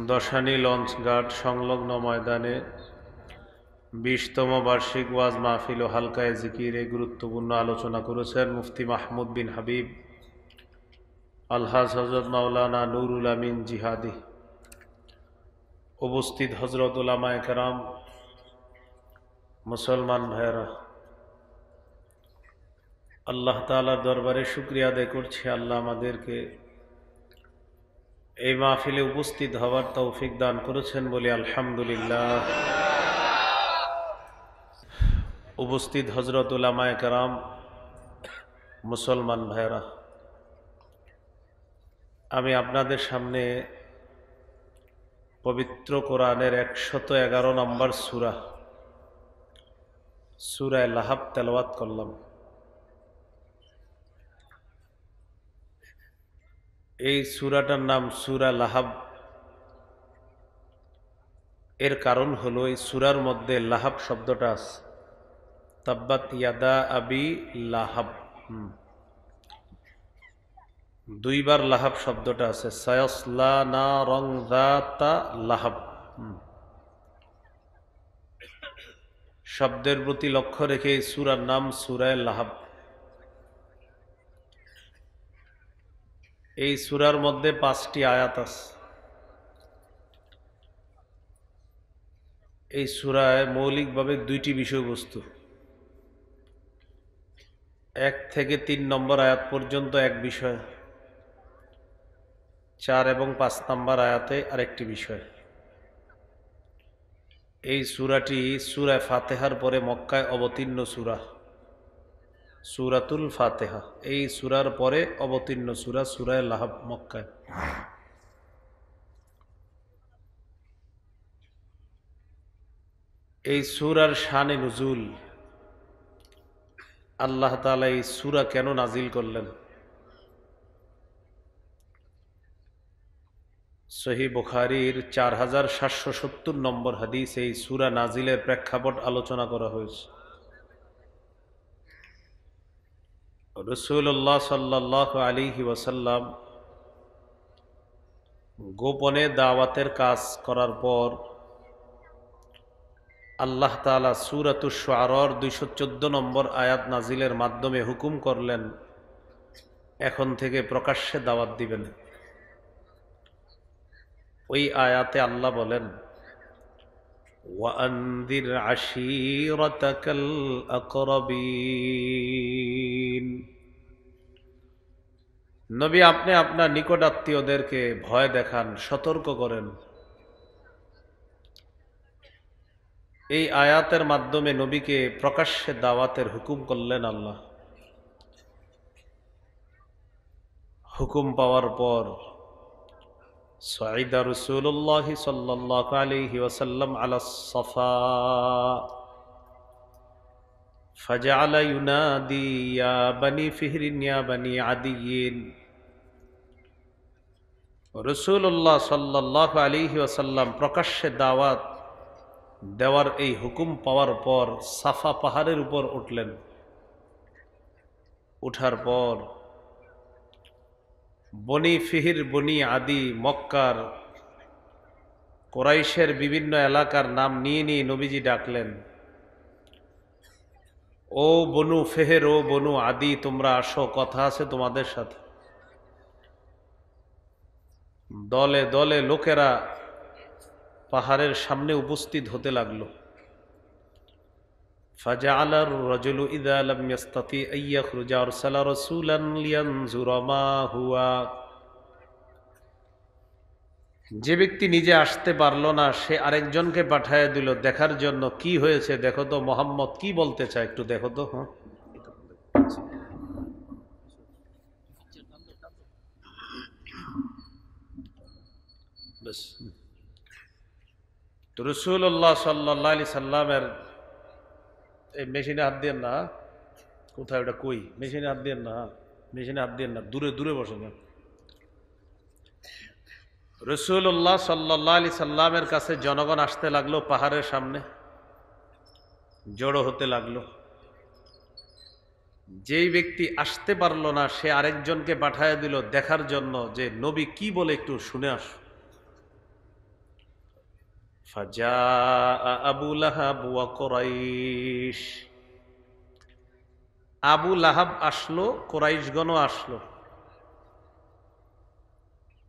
দশানী লঞ্চঘাট সংলগ্ন ময়দানে 20তম বার্ষিক ওয়াজ মাহফিল ও হালকায়ে জিকিরে গুরুত্বপূর্ণ আলোচনা করেছেন মুফতি মাহমুদ বিন হাবিব আলহাজ হজরত মাওলানা নুরুল আমিন জিহাদি। উপস্থিত হজরত উলামায়ে কেরাম, মুসলমান ভাইয়েরা, আল্লাহ তাআলার দরবারে শুকরিয়া আদায় করছি। আল্লাহ আমাদেরকে এই মাহফিলে উপস্থিত হওয়ার তৌফিক দান করেছেন বলে আলহামদুলিল্লাহ। উপস্থিত হজরত উলামায়ে কেরাম, মুসলমান ভাইয়েরা, আমি আপনাদের সামনে পবিত্র কোরআনের 111 নম্বর সূরা লাহাব তেলাওয়াত করলাম। এই সূরাটার নাম সূরা লাহাব। এর কারণ হলো এই সূরার মধ্যে লাহাব শব্দটা আছে, তাব্বাত ইয়াদা আবি লাহাব। দুইবার লাহাব শব্দটা আছে, সায়াসলা নারন যাতা লাহাব। শব্দের প্রতি লক্ষ্য রেখে এই সূরার নাম সূরা লাহাব। এই সূরার মধ্যে 5টি আয়াত আছে। এই সূরায় মৌলিকভাবে 2টি বিষয়বস্তু, 1 থেকে 3 নম্বর আয়াত পর্যন্ত এক বিষয়, 4 এবং 5 নম্বর আয়াতে আরেকটি বিষয়। এই সূরাটি সূরা ফাতিহার পরে মক্কায় অবতীর্ণ সূরা, সূরাতুল ফাতিহা। এই সূরার পরে অবতীর্ণ সূরা সূরা লাহাব মক্কায়। এই সূরার শানে নুজুল, আল্লাহ তাআলা এই সূরা কেন নাজিল করলেন, সহিহ বুখারীর 4770 নম্বর হাদিস এই সূরা নাজিলের প্রেক্ষাপট আলোচনা করা হয়েছে। রাসূলুল্লাহ সাল্লাল্লাহু আলাইহি ওয়াসাল্লাম গোপনে দাওয়াতের কাজ করার পর আল্লাহ তাআলা সূরাতুশ শুআরার 214 নম্বর আয়াত নাজিলের মাধ্যমে হুকুম করলেন, এখন থেকে প্রকাশ্যে দাওয়াত দিবেন। ওই আয়াতে আল্লাহ বলেন, ওয়ানদির আশীরাতাকাল আকরাবিন। নবী, আপনি আপনার নিকট আত্মীয়দেরকে ভয় দেখান, সতর্ক করেন। এই আয়াতের মাধ্যমে নবীকে প্রকাশ্যে দাওয়াতের হুকুম করলেন আল্লাহ। হুকুম পাওয়ার পর সাইদা রাসূলুল্লাহ সাল্লাল্লাহু আলাইহি ওয়াসাল্লাম আলা সাফা ফাজআলা ইউনাদি ইয়া বানি ফিহরিন ইয়া বানি আদিয়িন। রাসূলুল্লাহ সাল্লাল্লাহু আলাইহি ওয়াসাল্লাম প্রকাশ্যে দাওয়াত দেওয়ার এই হুকুম পাওয়ার পর সাফা পাহাড়ের উপর উঠলেন। উঠার পর বনি ফিহির, বনি আদি, মক্কার কুরাইশের বিভিন্ন এলাকার নাম নিয়ে নিয়ে নবীজি ডাকলেন, ও বনু ফেহের, ও বনু আদি, তোমরা আসো, কথা আছে তোমাদের সাথে। দলে দলে লোকেরা পাহাড়ের সামনে উপস্থিত হতে লাগলো। ফাজআলার রাজুলু ইযা লাম ইস্তাতি আন ইয়াখরুজা আরসালা রাসূলান লিয়ানজুরা মা হুয়া। যে ব্যক্তি নিজে আসতে পারলো না, সে আরেকজনকে পাঠিয়ে দিল দেখার জন্য কি হয়েছে, দেখো তো মুহাম্মদ কি বলতে চায়, একটু দেখো তো। হ্যাঁ, বেশ। তো রাসূলুল্লাহ সাল্লাল্লাহু আলাইহি সাল্লামের এই মেশিনে হাত দিয়ে না, কোথায় ওটা, কই, মেশিনে হাত দিয়ে না, মেশিনে হাত দিয়ে না, দূরে দূরে বসে না। রাসূলুল্লাহ সাল্লাল্লাহু আলাইহি সাল্লামের কাছে জনগণ আসতে লাগলো, পাহাড়ের সামনে জড়ো হতে লাগলো। যেই ব্যক্তি আসতে পারলো না, সে আরেকজনকে পাঠিয়ে দিল দেখার জন্য যে নবী কি বলে, একটু শুনে আস। ফাজাআ আবু লাহাব ওয়া কুরাইশ, আবু লাহাব আসলো, কুরাইশগণও আসলো।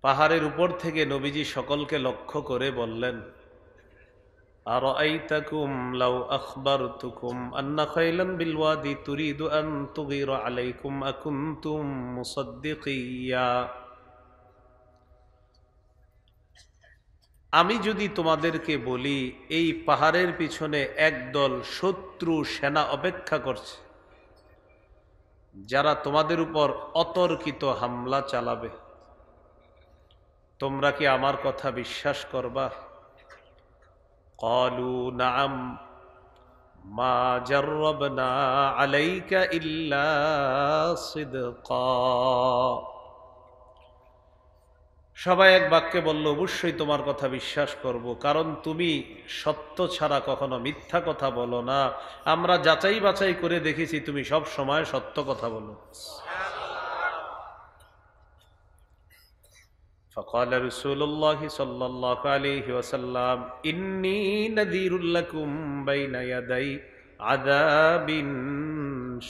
পাহাড়ের উপর থেকে নবীজি সকলকে লক্ষ্য করে বললেন, আরাআইতাকুম লাউ আখবারতুকুম আন্না খাইলান বিল ওয়াদি তুরিদু আন তুগীরা আলাইকুম আকুনতুম মুসাদ্দিকিয়া। আমি যদি তোমাদেরকে বলি এই পাহাড়ের পিছনে একদল শত্রু সেনা অপেক্ষা করছে, যারা তোমাদের উপর অতর্কিত হামলা চালাবে, তোমরা কি আমার কথা বিশ্বাস করবা? ক্বালু নাআম মা জাররাবনা আলাইকা ইল্লা সিদকা। সবাই এক বাক্যে বলল, অবশ্যই তোমার কথা বিশ্বাস করব, কারণ তুমি সত্য ছাড়া কখনো মিথ্যা কথা বলো না। আমরা যাচাই বাছাই করে দেখেছি তুমি সব সময় সত্য কথা বলো। فقال رسول الله صلى الله عليه وسلم إني نذير لكم بين يدي عذاب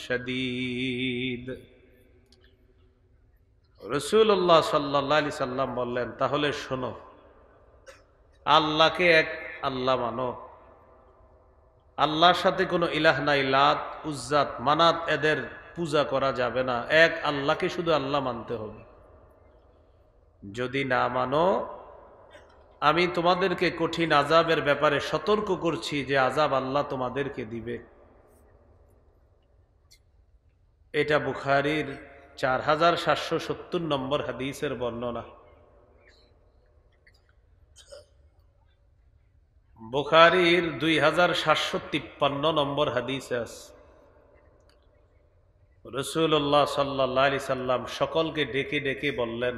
شديد। রাসূলুল্লাহ সাল্লাল্লাহু আলাইহি সাল্লাম বললেন, তাহলে শোনো, আল্লাহকে এক আল্লাহ মানো, আল্লাহর সাথে কোনো ইলাহ নাই, লাত উজ্জাত মানাত এদের পূজা করা যাবে না, এক আল্লাহকে শুধু আল্লাহ মানতে হবে। যদি না মানো, আমি তোমাদেরকে কঠিন আযাবের ব্যাপারে সতর্ক করছি যে আযাব আল্লাহ তোমাদেরকে দিবে। এটা বুখারীর 4770 নম্বর হাদিসের বর্ণনা। বুখারীর 2753 নম্বর হাদিসে আছে, রাসূলুল্লাহ সাল্লাল্লাহু আলাইহি সাল্লাম সকলকে ডেকে ডেকে বললেন,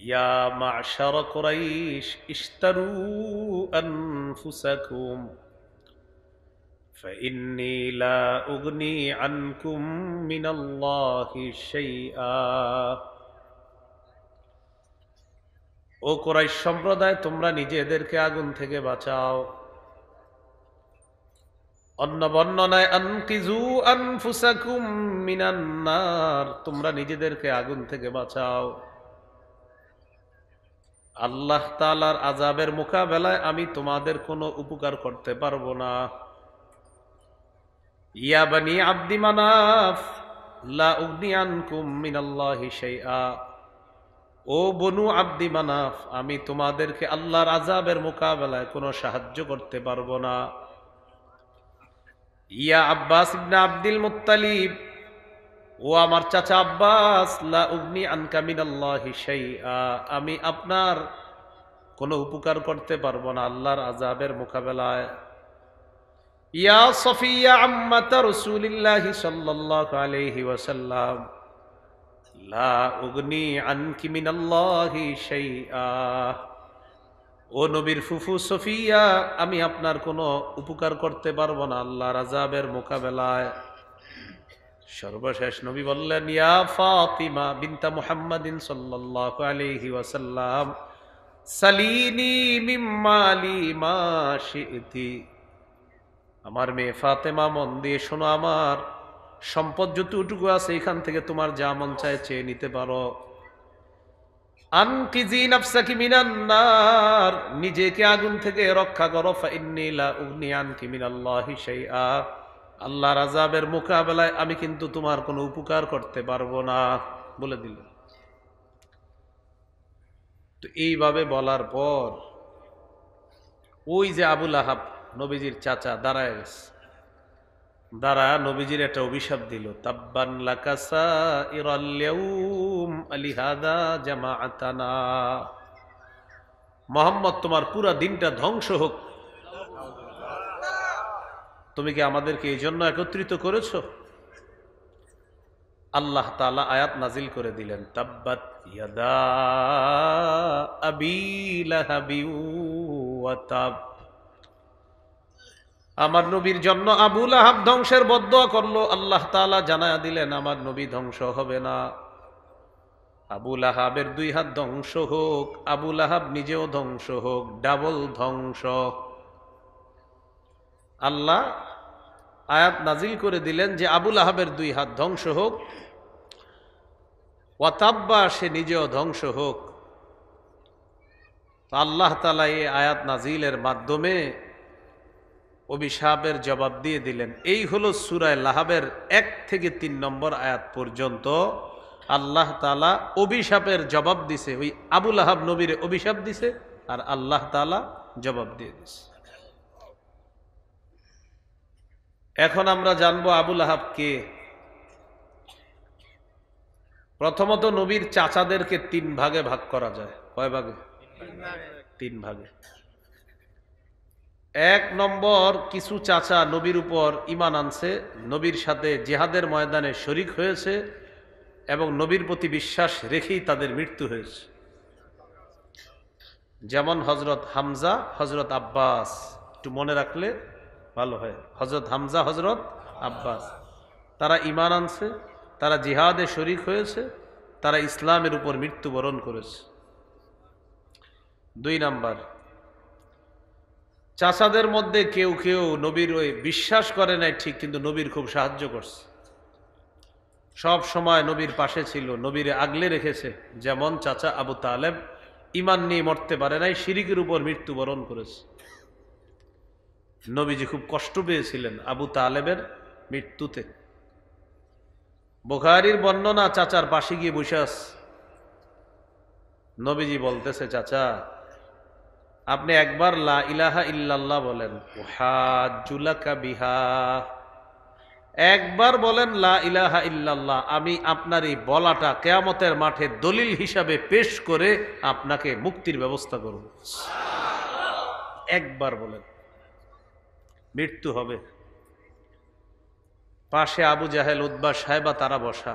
ইয়া মা'শারা কুরাইশ ইশতারু আনফুসাকুম فإني لا أغني عنكم من الله شيئا। ও কুরাইশ সম্প্রদায়, তোমরা নিজেদেরকে আগুন থেকে বাঁচাও। অন্য বর্ণনায় আনকিজু আনফুসাকুম মিনান নার, তোমরা নিজেদেরকে আগুন থেকে বাঁচাও। আল্লাহ তাআলার আযাবের মোকাবেলায় আমি তোমাদের কোনো উপকার করতে পারবো না। ইয়া বানি আব্দি মানাফ লা উগনি আনকুম মিনাল্লাহি শাইআ, ও বনু আব্দি মানাফ, আমি তোমাদেরকে আল্লাহর আযাবের মোকাবেলায় কোনো সাহায্য করতে পারবো না। ইয়া আব্বাস ইবনে আব্দুল মুত্তালিব, ও আমার চাচা আব্বাস, লা উগনি আনকা মিনাল্লাহি শাইআ, আমি আপনার কোনো উপকার করতে পারবো না আল্লাহর আযাবের মোকাবেলায়। ইয়া সফিয়া আম্মাতা রাসূলিল্লাহি সাল্লাল্লাহু আলাইহি ওয়াসাল্লাম, লা উগনি আনকি মিনাল্লাহি শাইআ, ও নবীর ফুফু সফিয়া, আমি আপনার কোনো উপকার করতে পারবো না আল্লাহর আযাবের মোকাবেলায়। সর্বশেষ নবী বললেন, ইয়া ফাতিমা বিনতা মুহাম্মাদিন সাল্লাল্লাহু আলাইহি ওয়াসাল্লাম, সালিনি মিন মালি মা শি'তি, আমার মেয়ে ফাতেমা, মন দিয়ে শোনো, আমার সম্পদ যতটুকু আছে এখান থেকে তোমার যা মন চায় চেয়ে নিতে পারো। আনকিজি নাফসাকি মিনান নার, নিজেকে আগুন থেকে রক্ষা করো। ফাইন্নী লা উগনি আনকি মিনাল্লাহি শাইআ, আল্লাহর আযাবের মোকাবেলায় আমি কিন্তু তোমার কোনো উপকার করতে পারবো না বলে দিল। তো এইভাবে বলার পর ওই যে আবু লাহাব নবীজির চাচা দাঁড়ায় গেছে, দাঁড়া নবীজির একটা অভিশাপ দিল, তাব্বান লাকা সাইরাল ইয়াউম আলিহাদা জামাআতানা, মুহাম্মদ তোমার পুরা দিনটা ধ্বংস হোক, তুমি কি আমাদেরকে এই জন্য একত্রিত করেছো? আল্লাহ তাআলা আয়াত নাজিল করে দিলেন, তাব্বাত ইয়াদা আবি লাহাবি ওয়া তাব, আমার নবীর জন্য আবু লাহাব ধ্বংসের বদদোয়া করলো, আল্লাহ তাআলা জানায়া দিলেন আমার নবী ধ্বংস হবে না। আবু লাহাবের 2 হাত ধ্বংস হোক, আবু লাহাব নিজেও ধ্বংস হোক, ডাবল ধ্বংস। আল্লাহ আয়াত নাজিল করে দিলেন যে আবু লাহাবের 2 হাত ধ্বংস হোক, ওয়াতাব্বা, সে নিজেও ধ্বংস হোক। আল্লাহ তাআলা এই আয়াত নাজিলের মাধ্যমে অভিশাপের জবাব দিয়ে দিলেন। এই হলো সূরা লাহাবের 1 থেকে 3 নম্বর আয়াত পর্যন্ত আল্লাহ তাআলা অভিশাপের জবাব দিছে। ওই আবু লাহাব নবীর অভিশাপ দিছে আর আল্লাহ তাআলা জবাব দিয়ে দিছে। এখন আমরা জানবো আবু লাহাব কে। প্রথমত নবীর চাচাদেরকে 3 ভাগে ভাগ করা যায়। কয় ভাগে? 3 ভাগে। 1 নম্বর, কিছু চাচা নবীর উপর ঈমান আনছে, নবীর সাথে জিহাদের ময়দানে শরীক হয়েছে এবং নবীর প্রতি বিশ্বাস রেখেই তাদের মৃত্যু হয়েছে। যেমন হযরত হামজা, হযরত আব্বাস। একটু মনে রাখলে ভালো হয়। হযরত হামজা, হযরত আব্বাস, তারা ঈমান আনছে, তারা জিহাদে শরীক হয়েছে, তারা ইসলামের উপর মৃত্যুবরণ করেছে। 2 নাম্বার, চাচাদের মধ্যে কেউ কেউ নবীর ওই বিশ্বাস করে নাই ঠিক, কিন্তু নবীর খুব সাহায্য করছে, সব সময় নবীর পাশে ছিল, নবীরে আগলে রেখেছে। যেমন চাচা আবু তালেব ঈমান নিয়ে মরতে পারে নাই, শিরিকের উপর মৃত্যুবরণ করেছে। নবীজি খুব কষ্ট পেয়েছিলেন আবু তালেবের মৃত্যুতে। বুখারীর বর্ণনা, চাচার পাশে গিয়ে বসে আছে। নবীজি বলতেছে, চাচা আপনি একবার লা ইলাহা ইল্লাল্লাহ বলেন, উহাজ্জু লাকা বিহা। একবার বলেন লা ইলাহা ইল্লাল্লাহ, আমি আপনার এই বলাটা কিয়ামতের মাঠে দলিল হিসাবে পেশ করে আপনাকে মুক্তির ব্যবস্থা করব। একবার বলেন, মৃত্যু হবে। পাশে আবু জাহেল, উতবা, সাহেবা তারা বসা।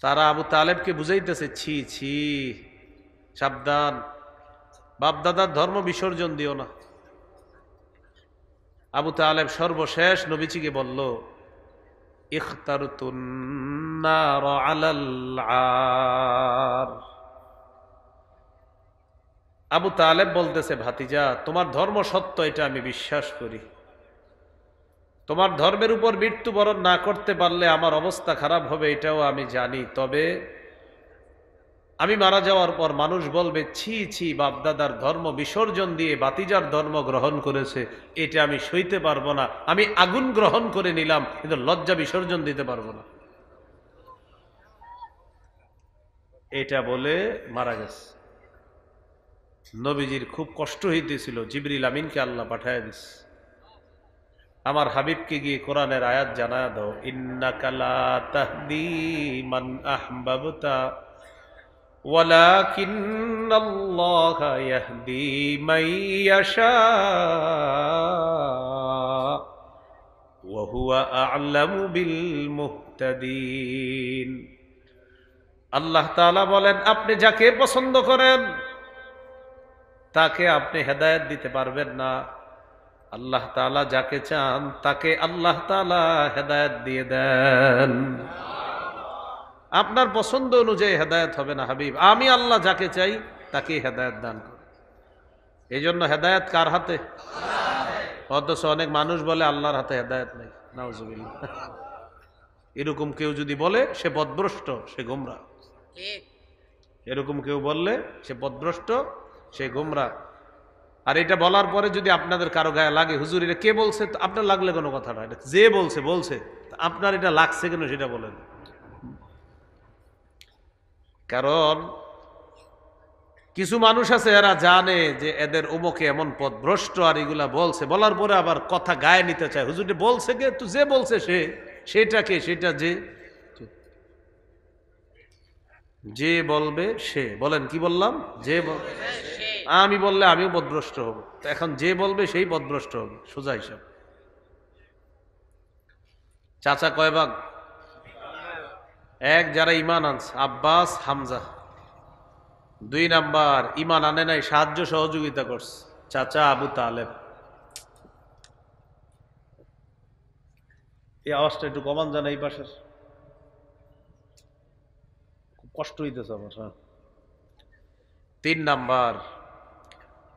তারা আবু তালেবকে বুঝাইতেছে, ছি ছি, সাবধান, বাপদাদার ধর্ম বিসর্জন দিও না। আবু তালেব সর্বশেষ নবীজিকে বলল, ইখতারতুন নার আলাল আর। আবু তালেব বলতেছে, ভাতিজা তোমার ধর্ম সত্য, এটা আমি বিশ্বাস করি। তোমার ধর্মের উপর মৃত্যুবরণ না করতে পারলে আমার অবস্থা খারাপ হবে, এটাও আমি জানি। তবে আমি মারা যাওয়ার পর মানুষ বলবে, ছি ছি, বাপদাদার ধর্ম বিসর্জন দিয়ে বাতিজার ধর্ম গ্রহণ করেছে, এটা আমি সইতে পারবো না। আমি আগুন গ্রহণ করে নিলাম, কিন্তু লজ্জা বিসর্জন দিতে পারবো না। এটা বলে মারা গেছে। নবীজির খুব কষ্ট হইতেছিল, জিবরিল আমিনকে আল্লাহ পাঠায় দিছে, আমার হাবিবকে গিয়ে কোরআনের আয়াত জানায় দাও, ইন্নাকা লা তাহদি মান আহবাবতা ওয়ালাকিন্নাল্লাহা ইয়াহদি মান ইয়াশা ওয়া হুয়া আ'লামু বিল মুহতাদিন। আল্লাহ তাআলা বলেন, আপনি যাকে পছন্দ করেন তাকে আপনি হেদায়েত দিতে পারবেন না। আল্লাহ তাআলা যাকে চান তাকে আল্লাহ তাআলা হেদায়েত দিয়ে দেন। আপনার পছন্দ অনুযায়ী হেদায়েত হবে না হাবিব, আমি আল্লাহ যাকে চাই তাকে হেদায়েত দান করি। এই জন্য হেদায়েত কার হাতে? অথচ অনেক মানুষ বলে আল্লাহর হাতে হেদায়েত নেই। নাউজুবিল্লাহ। এরকম কেউ যদি বলে সে পথভ্রষ্ট, সে গোমরা। এরকম কেউ বললে সে পথভ্রষ্ট, সে গোমরা। আর এটা বলার পরে যদি আপনাদের কারো গায়ে লাগে, হুজুর এটা কে বলছে, তো আপনার লাগলে কোনো কথা না, এটা যে বলছে বলছে, আপনার এটা লাগছে কেন সেটা বলেন। কারণ কিছু মানুষ আছে এরা জানে যে এদের অমুকে এমন পথভ্রষ্ট, আর এগুলা বলছে, বলার পরে আবার কথা গায়ে নিতে চায়। হুজুর বলছে কে? তো যে বলছে সে, সেটাকে, সেটা যে বলবে সে। বলেন কি বললাম? যে আমি বললে আমিও পথভ্রষ্ট হব, তো এখন যে বলবে সেই পথভ্রষ্ট হবে, সোজা হিসাব। চাচা কয় ভাগ? 1, যারা ঈমান আনছে, আব্বাস, হামজা। 2 নাম্বার, ঈমান আনে নাই, সাহায্য সহযোগিতা করছে, চাচা আবু তালেব। এই আওয়াজটা একটু কমান জানা এই পাশের। কষ্ট হইতেছে আমার। হ্যাঁ, 3 নাম্বার,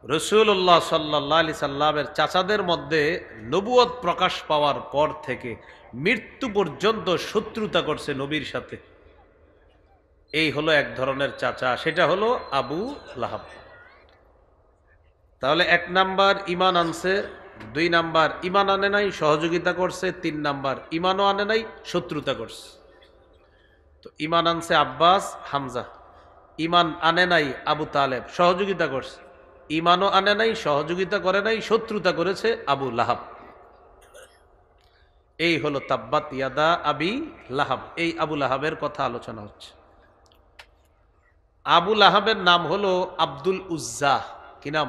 রাসূলুল্লাহ সাল্লাল্লাহু আলাইহি সাল্লামের চাচাদের মধ্যে নবুয়ত প্রকাশ পাওয়ার পর থেকে মৃত্যু পর্যন্ত শত্রুতা করছে নবীর সাথে। এই হলো এক ধরনের চাচা, সেটা হলো আবু লাহাব। তাহলে 1 নাম্বার ঈমান আনছে, 2 নাম্বার ঈমান আনে নাই, সহযোগিতা করছে, 3 নাম্বার ঈমানও আনে নাই, শত্রুতা করছে। তো ঈমান আনছে আব্বাস হামজা, ঈমান আনে নাই আবু তালেব, সহযোগিতা করছে। ঈমানও আনে নাই, সহযোগিতা করে নাই, শত্রুতা করেছে আবু লাহাব। এই হলো তাব্বাত ইয়াদা আবি লাহাব। এই আবু লাহাবের কথা আলোচনা হচ্ছে। আবু লাহাবের নাম হলো আব্দুল উজ্জা। কি নাম?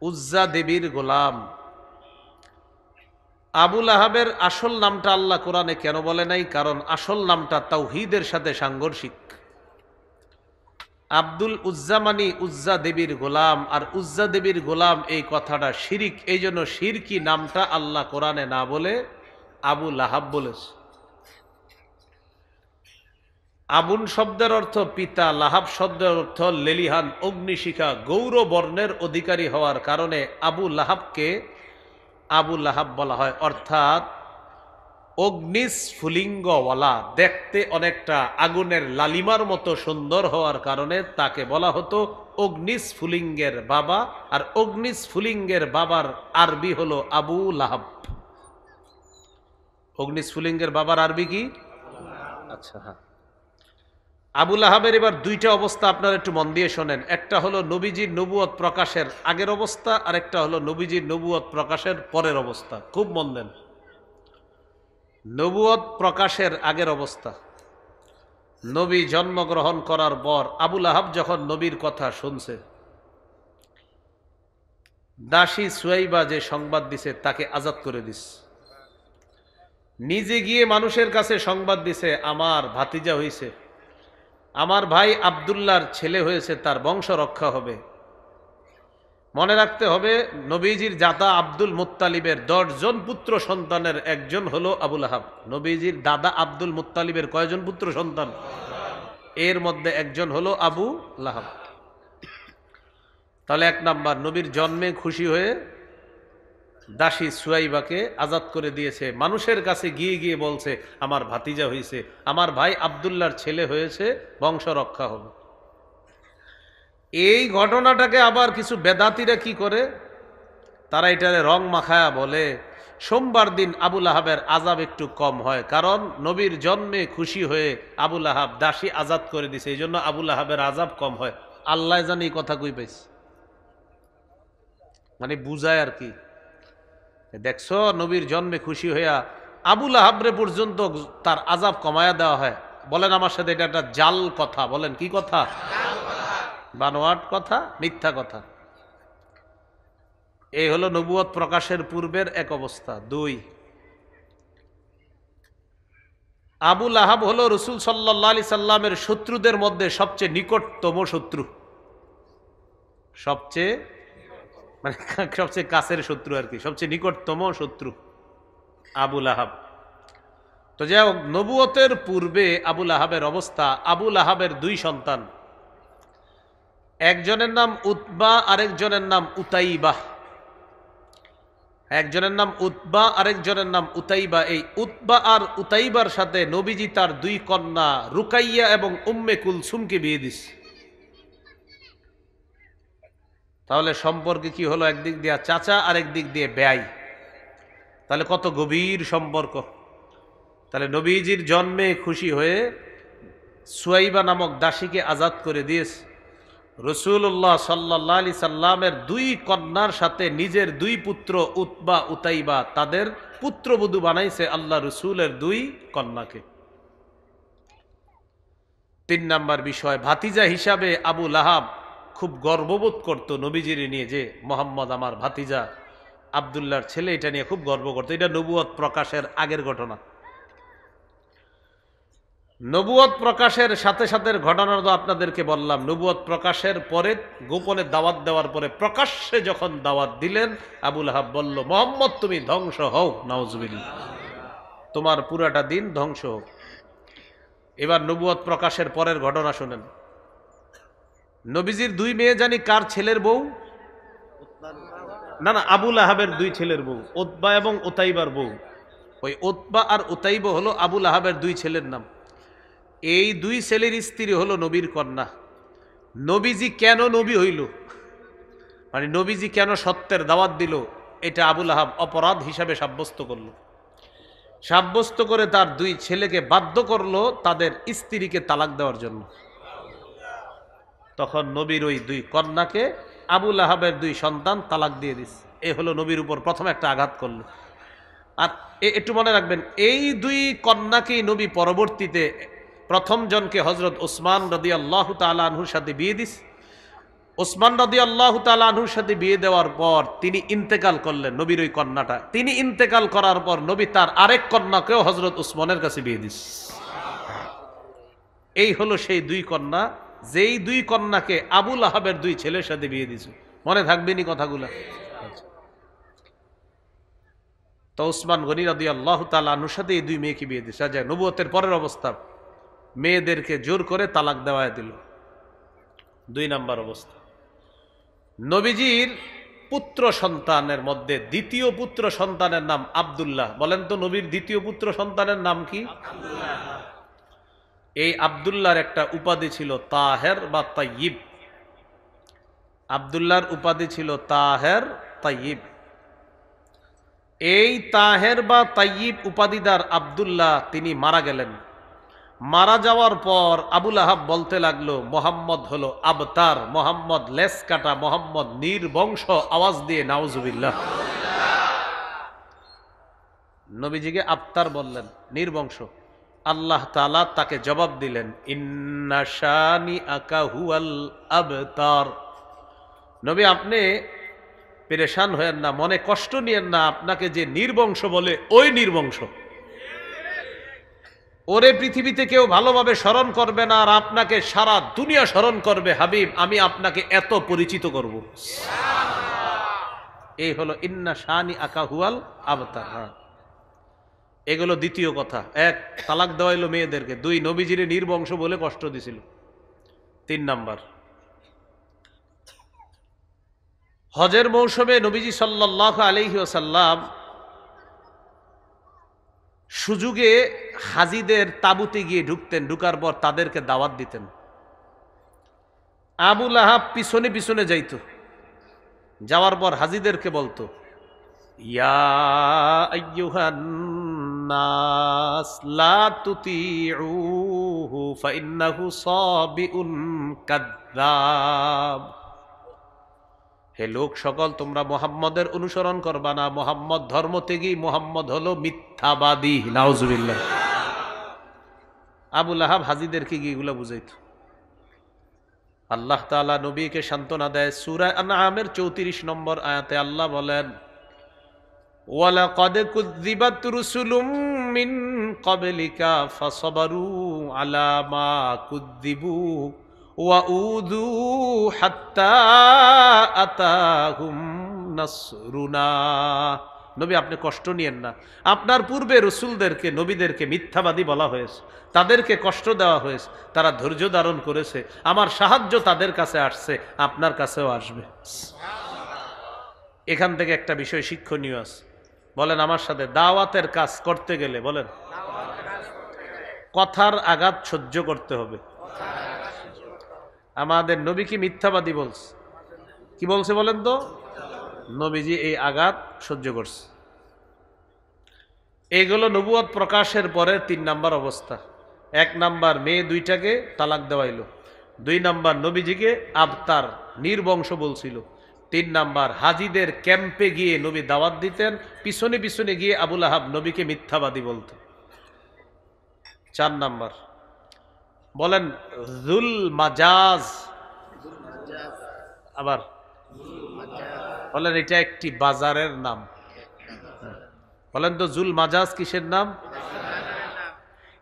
উজ্জা দেবীর গোলাম। আবু লাহাবের আসল নামটা আল্লাহ কোরআনে কেন বলে নাই? কারণ আসল নামটা তাওহীদের সাথে সাংঘর্ষিক। আব্দুল উজ্জা মানি উজ্জা দেবীর গোলাম, আর উজ্জা দেবীর গোলাম এই কথাটা শিরিক। এই জন্য শিরকি নামটা আল্লাহ কোরআনে না বলে আবু লাহাব বলেছে। আবুন শব্দের অর্থ পিতা, লাহাব শব্দের অর্থ লেলিহান অগ্নিশিখা, গৌর বর্ণের অধিকারী হওয়ার কারণে আবু লাহাবকে আবু লাহাব বলা হয়। অর্থাৎ অগ্নিস্ফুলিঙ্গওয়ালা, দেখতে অনেকটা আগুনের লালিমার মতো সুন্দর হওয়ার কারণে তাকে বলা হতো অগ্নিস্ফুলিঙ্গের বাবা। আর অগ্নিস্ফুলিঙ্গের বাবার আরবি হলো আবু লাহাব। অগ্নিস্ফুলিঙ্গের বাবার আরবি কি? আচ্ছা, হ্যাঁ। আবু লাহাবের এবার 2টা অবস্থা আপনারা একটু মন দিয়ে শোনেন। একটা হলো নবীজির নবুয়ত প্রকাশের আগের অবস্থা, আর একটা হলো নবীজির নবুয়ত প্রকাশের পরের অবস্থা। খুব মন দেন। নবুয়ত প্রকাশের আগের অবস্থা, নবী জন্মগ্রহণ করার পর আবু লাহাব যখন নবীর কথা শুনছে, দাসী সুয়াইবা যে সংবাদ দিছে তাকে আজাদ করে দিস। নিজে গিয়ে মানুষের কাছে সংবাদ দিছে, আমার ভাতিজা হইছে, আমার ভাই আব্দুল্লাহর ছেলে হয়েছে, তার বংশ রক্ষা হবে। মনে রাখতে হবে, নবীজির দাদা আব্দুল মুত্তালিবের 10 জন পুত্র সন্তানের একজন হলো আবু লাহাব। নবীজির দাদা আব্দুল মুত্তালিবের কয়জন পুত্র সন্তান? এর মধ্যে একজন হলো আবু লাহাব। তাহলে 1 নাম্বার, নবীর জন্মে খুশি হয়ে দাসী সুয়াইবাকে আজাদ করে দিয়েছে। মানুষের কাছে গিয়ে গিয়ে বলছে, আমার ভাতিজা হয়েছে, আমার ভাই আব্দুল্লাহর ছেলে হয়েছে, বংশ রক্ষা হবে। এই ঘটনাটাকে আবার কিছু বেদাতিরা কি করে, তারা এটারে রং মাখায়া বলে সোমবার দিন আবু লাহাবের আজাব একটু কম হয়, কারণ নবীর জন্মে খুশি হয়ে আবু লাহাব দাসী আজাদ করে দিছে, এই জন্য আবু লাহাবের আজাব কম হয়। আল্লাহ জানে এই কথা কই পাইছে, মানে বুঝায় আর কি। দেখছো, নবীর জন্মে খুশি হইয়া আবু লাহাবরে পর্যন্ত তার আজাব কমায়া দেওয়া হয়। বলেন আমার সাথে, এটা একটা জাল কথা। বলেন কি কথা? বানোয়াট কথা, মিথ্যা কথা। এই হলো নবুয়ত প্রকাশের পূর্বের এক অবস্থা। 2, আবু লাহাব হলো রাসূল সাল্লাল্লাহু আলাইহি সাল্লামের শত্রুদের মধ্যে সবচেয়ে নিকটতম শত্রু, সবচেয়ে মানে সবচেয়ে কাছের শত্রু আর কি, সবচেয়ে নিকটতম শত্রু আবু লাহাব। তো যাই হোক, নবুয়তের পূর্বে আবু লাহাবের অবস্থা, আবু লাহাবের 2 সন্তান, একজনের নাম উতবা, আরেকজনের নাম উতাইবা। একজনের নাম উতবা, আরেকজনের নাম উতাইবা। এই উতবা আর উতাইবার সাথে নবীজি তার 2 কন্যা রুকাইয়া এবং উম্মে কুলসুমকে বিয়ে দিছে। তাহলে সম্পর্কে কি হলো? একদিক দিয়ে চাচা, আরেক দিক দিয়ে বেয়াই। তাহলে কত গভীর সম্পর্ক। তাহলে নবীজির জন্মে খুশি হয়ে সুয়াইবা নামক দাসীকে আজাদ করে দিয়েছে। রাসূলুল্লাহ সাল্লাল্লাহু আলাইহি সাল্লামের 2 কন্যার সাথে নিজের 2 পুত্র উতবা উতাইবা, তাদের পুত্রবধূ বানাইছে আল্লাহ রসুলের 2 কন্যাকে। 3 নাম্বার বিষয়, ভাতিজা হিসাবে আবু লাহাব খুব গর্ববোধ করত নবীজির নিয়ে, যে মোহাম্মদ আমার ভাতিজা, আব্দুল্লাহর ছেলে, এটা নিয়ে খুব গর্ব করত। এটা নবুয়ত প্রকাশের আগের ঘটনা। নবুয়ত প্রকাশের সাথে সাথে ঘটনা তো আপনাদেরকে বললাম। নবুয়ত প্রকাশের পরে গোপনে দাওয়াত দেওয়ার পরে প্রকাশ্যে যখন দাওয়াত দিলেন, আবু লাহাব বলল, মোহাম্মদ তুমি ধ্বংস হও, নাউজুবিল্লাহ, তোমার পুরাটা দিন ধ্বংস হোক। এবার নবুয়ত প্রকাশের পরের ঘটনা শোনেন। নবীজির দুই মেয়ে জানি কার ছেলের বউ? না না, আবুল আহাবের দুই ছেলের বউ, উতবা এবং উতাইবার বউ। ওই উতবা আর উতাইবা হলো আবুল আহাবের দুই ছেলের নাম। এই দুই ছেলের স্ত্রী হলো নবীর কন্যা। নবীজি কেন নবী হইল, মানে নবীজি কেন সত্যের দাওয়াত দিল, এটা আবুল আহাব অপরাধ হিসাবে সাব্যস্ত করল। সাব্যস্ত করে তার দুই ছেলেকে বাধ্য করলো তাদের স্ত্রীকে তালাক দেওয়ার জন্য। তখন নবীর ওই দুই কন্যাকে আবুল আহাবের দুই সন্তান তালাক দিয়ে দিস। এ হলো নবীর উপর প্রথম একটা আঘাত করলো। আর একটু মনে রাখবেন, এই দুই কন্যাকেই নবী পরবর্তীতে প্রথম জনকে হজরত ওসমান রাদিয়াল্লাহু তাআলা আনহুর সাথে বিয়ে দিস। ওসমান রাদিয়াল্লাহু তাআলা আনহুর সাথে বিয়ে দেওয়ার পর তিনি ইন্তেকাল করলেন, নবীর ওই কন্যাটা। তিনি ইন্তেকাল করার পর নবী তার আরেক কন্যাকেও হজরত ওসমানের কাছে বিয়ে দিস। এই হলো সেই দুই কন্যা, যেই দুই কন্যাকে আবুল আহাবের দুই ছেলের সাথে বিয়ে দিছ। মনে থাকবেনি কথাগুলো? তো ওসমান গনি রাদিয়াল্লাহু তাআলা আনহুর সাথে এই দুই মেয়েকে বিয়ে দিছে। যায় নবুয়তের পরের অবস্থা, মেয়েদেরকে জোর করে তালাক দেওয়া দিল। দুই নাম্বার অবস্থা, নবীজির পুত্র সন্তানের মধ্যে দ্বিতীয় পুত্র সন্তানের নাম আব্দুল্লাহ। বলেন তো নবীর দ্বিতীয় পুত্র সন্তানের নাম কি? এই আব্দুল্লাহর একটা উপাধি ছিল তাহের বা তাইয়িব। আব্দুল্লাহর উপাধি ছিল তাহের, তাইয়িব। এই তাহের বা তাইয়িব উপাধিদার আব্দুল্লাহ তিনি মারা গেলেন। মারা যাওয়ার পর আবুল আহাব বলতে লাগলো, মোহাম্মদ হলো আবতার, মোহাম্মদ লেস কাটা, মোহাম্মদ নির্বংশ। আওয়াজ দিয়ে নাউজুবিল্লাহ। নবীজিকে আবতার বললেন, নির্বংশ। আল্লাহ তাআলা তাকে জবাব দিলেন, ইন্না শানিআকা হুয়াল আবতার। নবী আপনি পেরেশান হয়েন না, মনে কষ্ট নিয়েন না, আপনাকে যে নির্বংশ বলে ওই নির্বংশ। ওরে পৃথিবীতে কেউ ভালোভাবে স্মরণ করবে না, আর আপনাকে সারা দুনিয়া স্মরণ করবে। হাবিব, আমি আপনাকে এত পরিচিত করব। এই হলো ইন্না শানিআকা হুয়াল আবতার। এগুলো দ্বিতীয় কথা। এক, তালাক দেওয়াইলো মেয়েদেরকে। দুই, নবীজিরে নির্বংশ বলে কষ্ট দিছিল। তিন নাম্বার, হজের মৌসুমে নবীজি সাল্লাল্লাহু আলাইহি ওয়াসাল্লাম সুযোগে হাজিদের তাঁবুতে গিয়ে ঢুকতেন, ঢুকার পর তাদেরকে দাওয়াত দিতেন। আবুল আহাব পিছনে পিছনে যাইত, যাওয়ার পর হাজিদেরকে বলতো, ইয়া আইয়ুহান নাস লা তুতিউহু ফাইন্নাহু সাবিউন কাযযাব। হে লোক সকল, তোমরা মুহাম্মদের অনুসরণ করবা না, মুহাম্মদ ধর্মত্যাগী, মুহাম্মদ হলো মিথ্যাবাদী। নাউজুবিল্লাহ। আবুল আহাব হাজিদেরকে গিয়ে এগুলো বুঝাইত। আল্লাহ তাআলা নবীকে সান্ত্বনা দেয়। সূরা আনআমের 34 নম্বর আয়াতে আল্লাহ বলেন, ওয়ালাকাদ কুযযিবাত রুসুলুম মিন ক্বাবলিকা ফাসাবারু আলা মা কুযযিবু ওয়া উযু হাত্তা আতাহুম নাসরুনা। নবী আপনি কষ্ট নিয়েন না, আপনার পূর্বে রসুলদেরকে, নবীদেরকে মিথ্যাবাদী বলা হয়েছে, তাদেরকে কষ্ট দেওয়া হয়েছে, তারা ধৈর্য ধারণ করেছে, আমার সাহায্য তাদের কাছে আসছে, আপনার কাছেও আসবে। এখান থেকে একটা বিষয় শিক্ষণীয় আছে। বলেন আমার সাথে, দাওয়াতের কাজ করতে গেলে বলেন কথার আঘাত সহ্য করতে হবে। আমাদের নবী কি মিথ্যাবাদী বলছে? কি বলছে বলেন তো? নবীজি এই আঘাত সহ্য করছে। এইগুলো নবুয়ত প্রকাশের পরের 3 নাম্বার অবস্থা। 1 নাম্বার, মেয়ে দুইটাকে তালাক দেওয়াইলো। 2 নাম্বার, নবীজিকে আবতার, নির্বংশ বলছিল। 3 নাম্বার, হাজিদের ক্যাম্পে গিয়ে নবী দাওয়াত দিতেন, পিছনে পিছনে গিয়ে আবুল আহাব নবীকে মিথ্যাবাদী বলতেন। 4 নাম্বার, বলেন যুল মাজাজ। আবার বলেন এটা একটি বাজারের নাম। বলেন তো জুল মাজাজ কিসের নাম?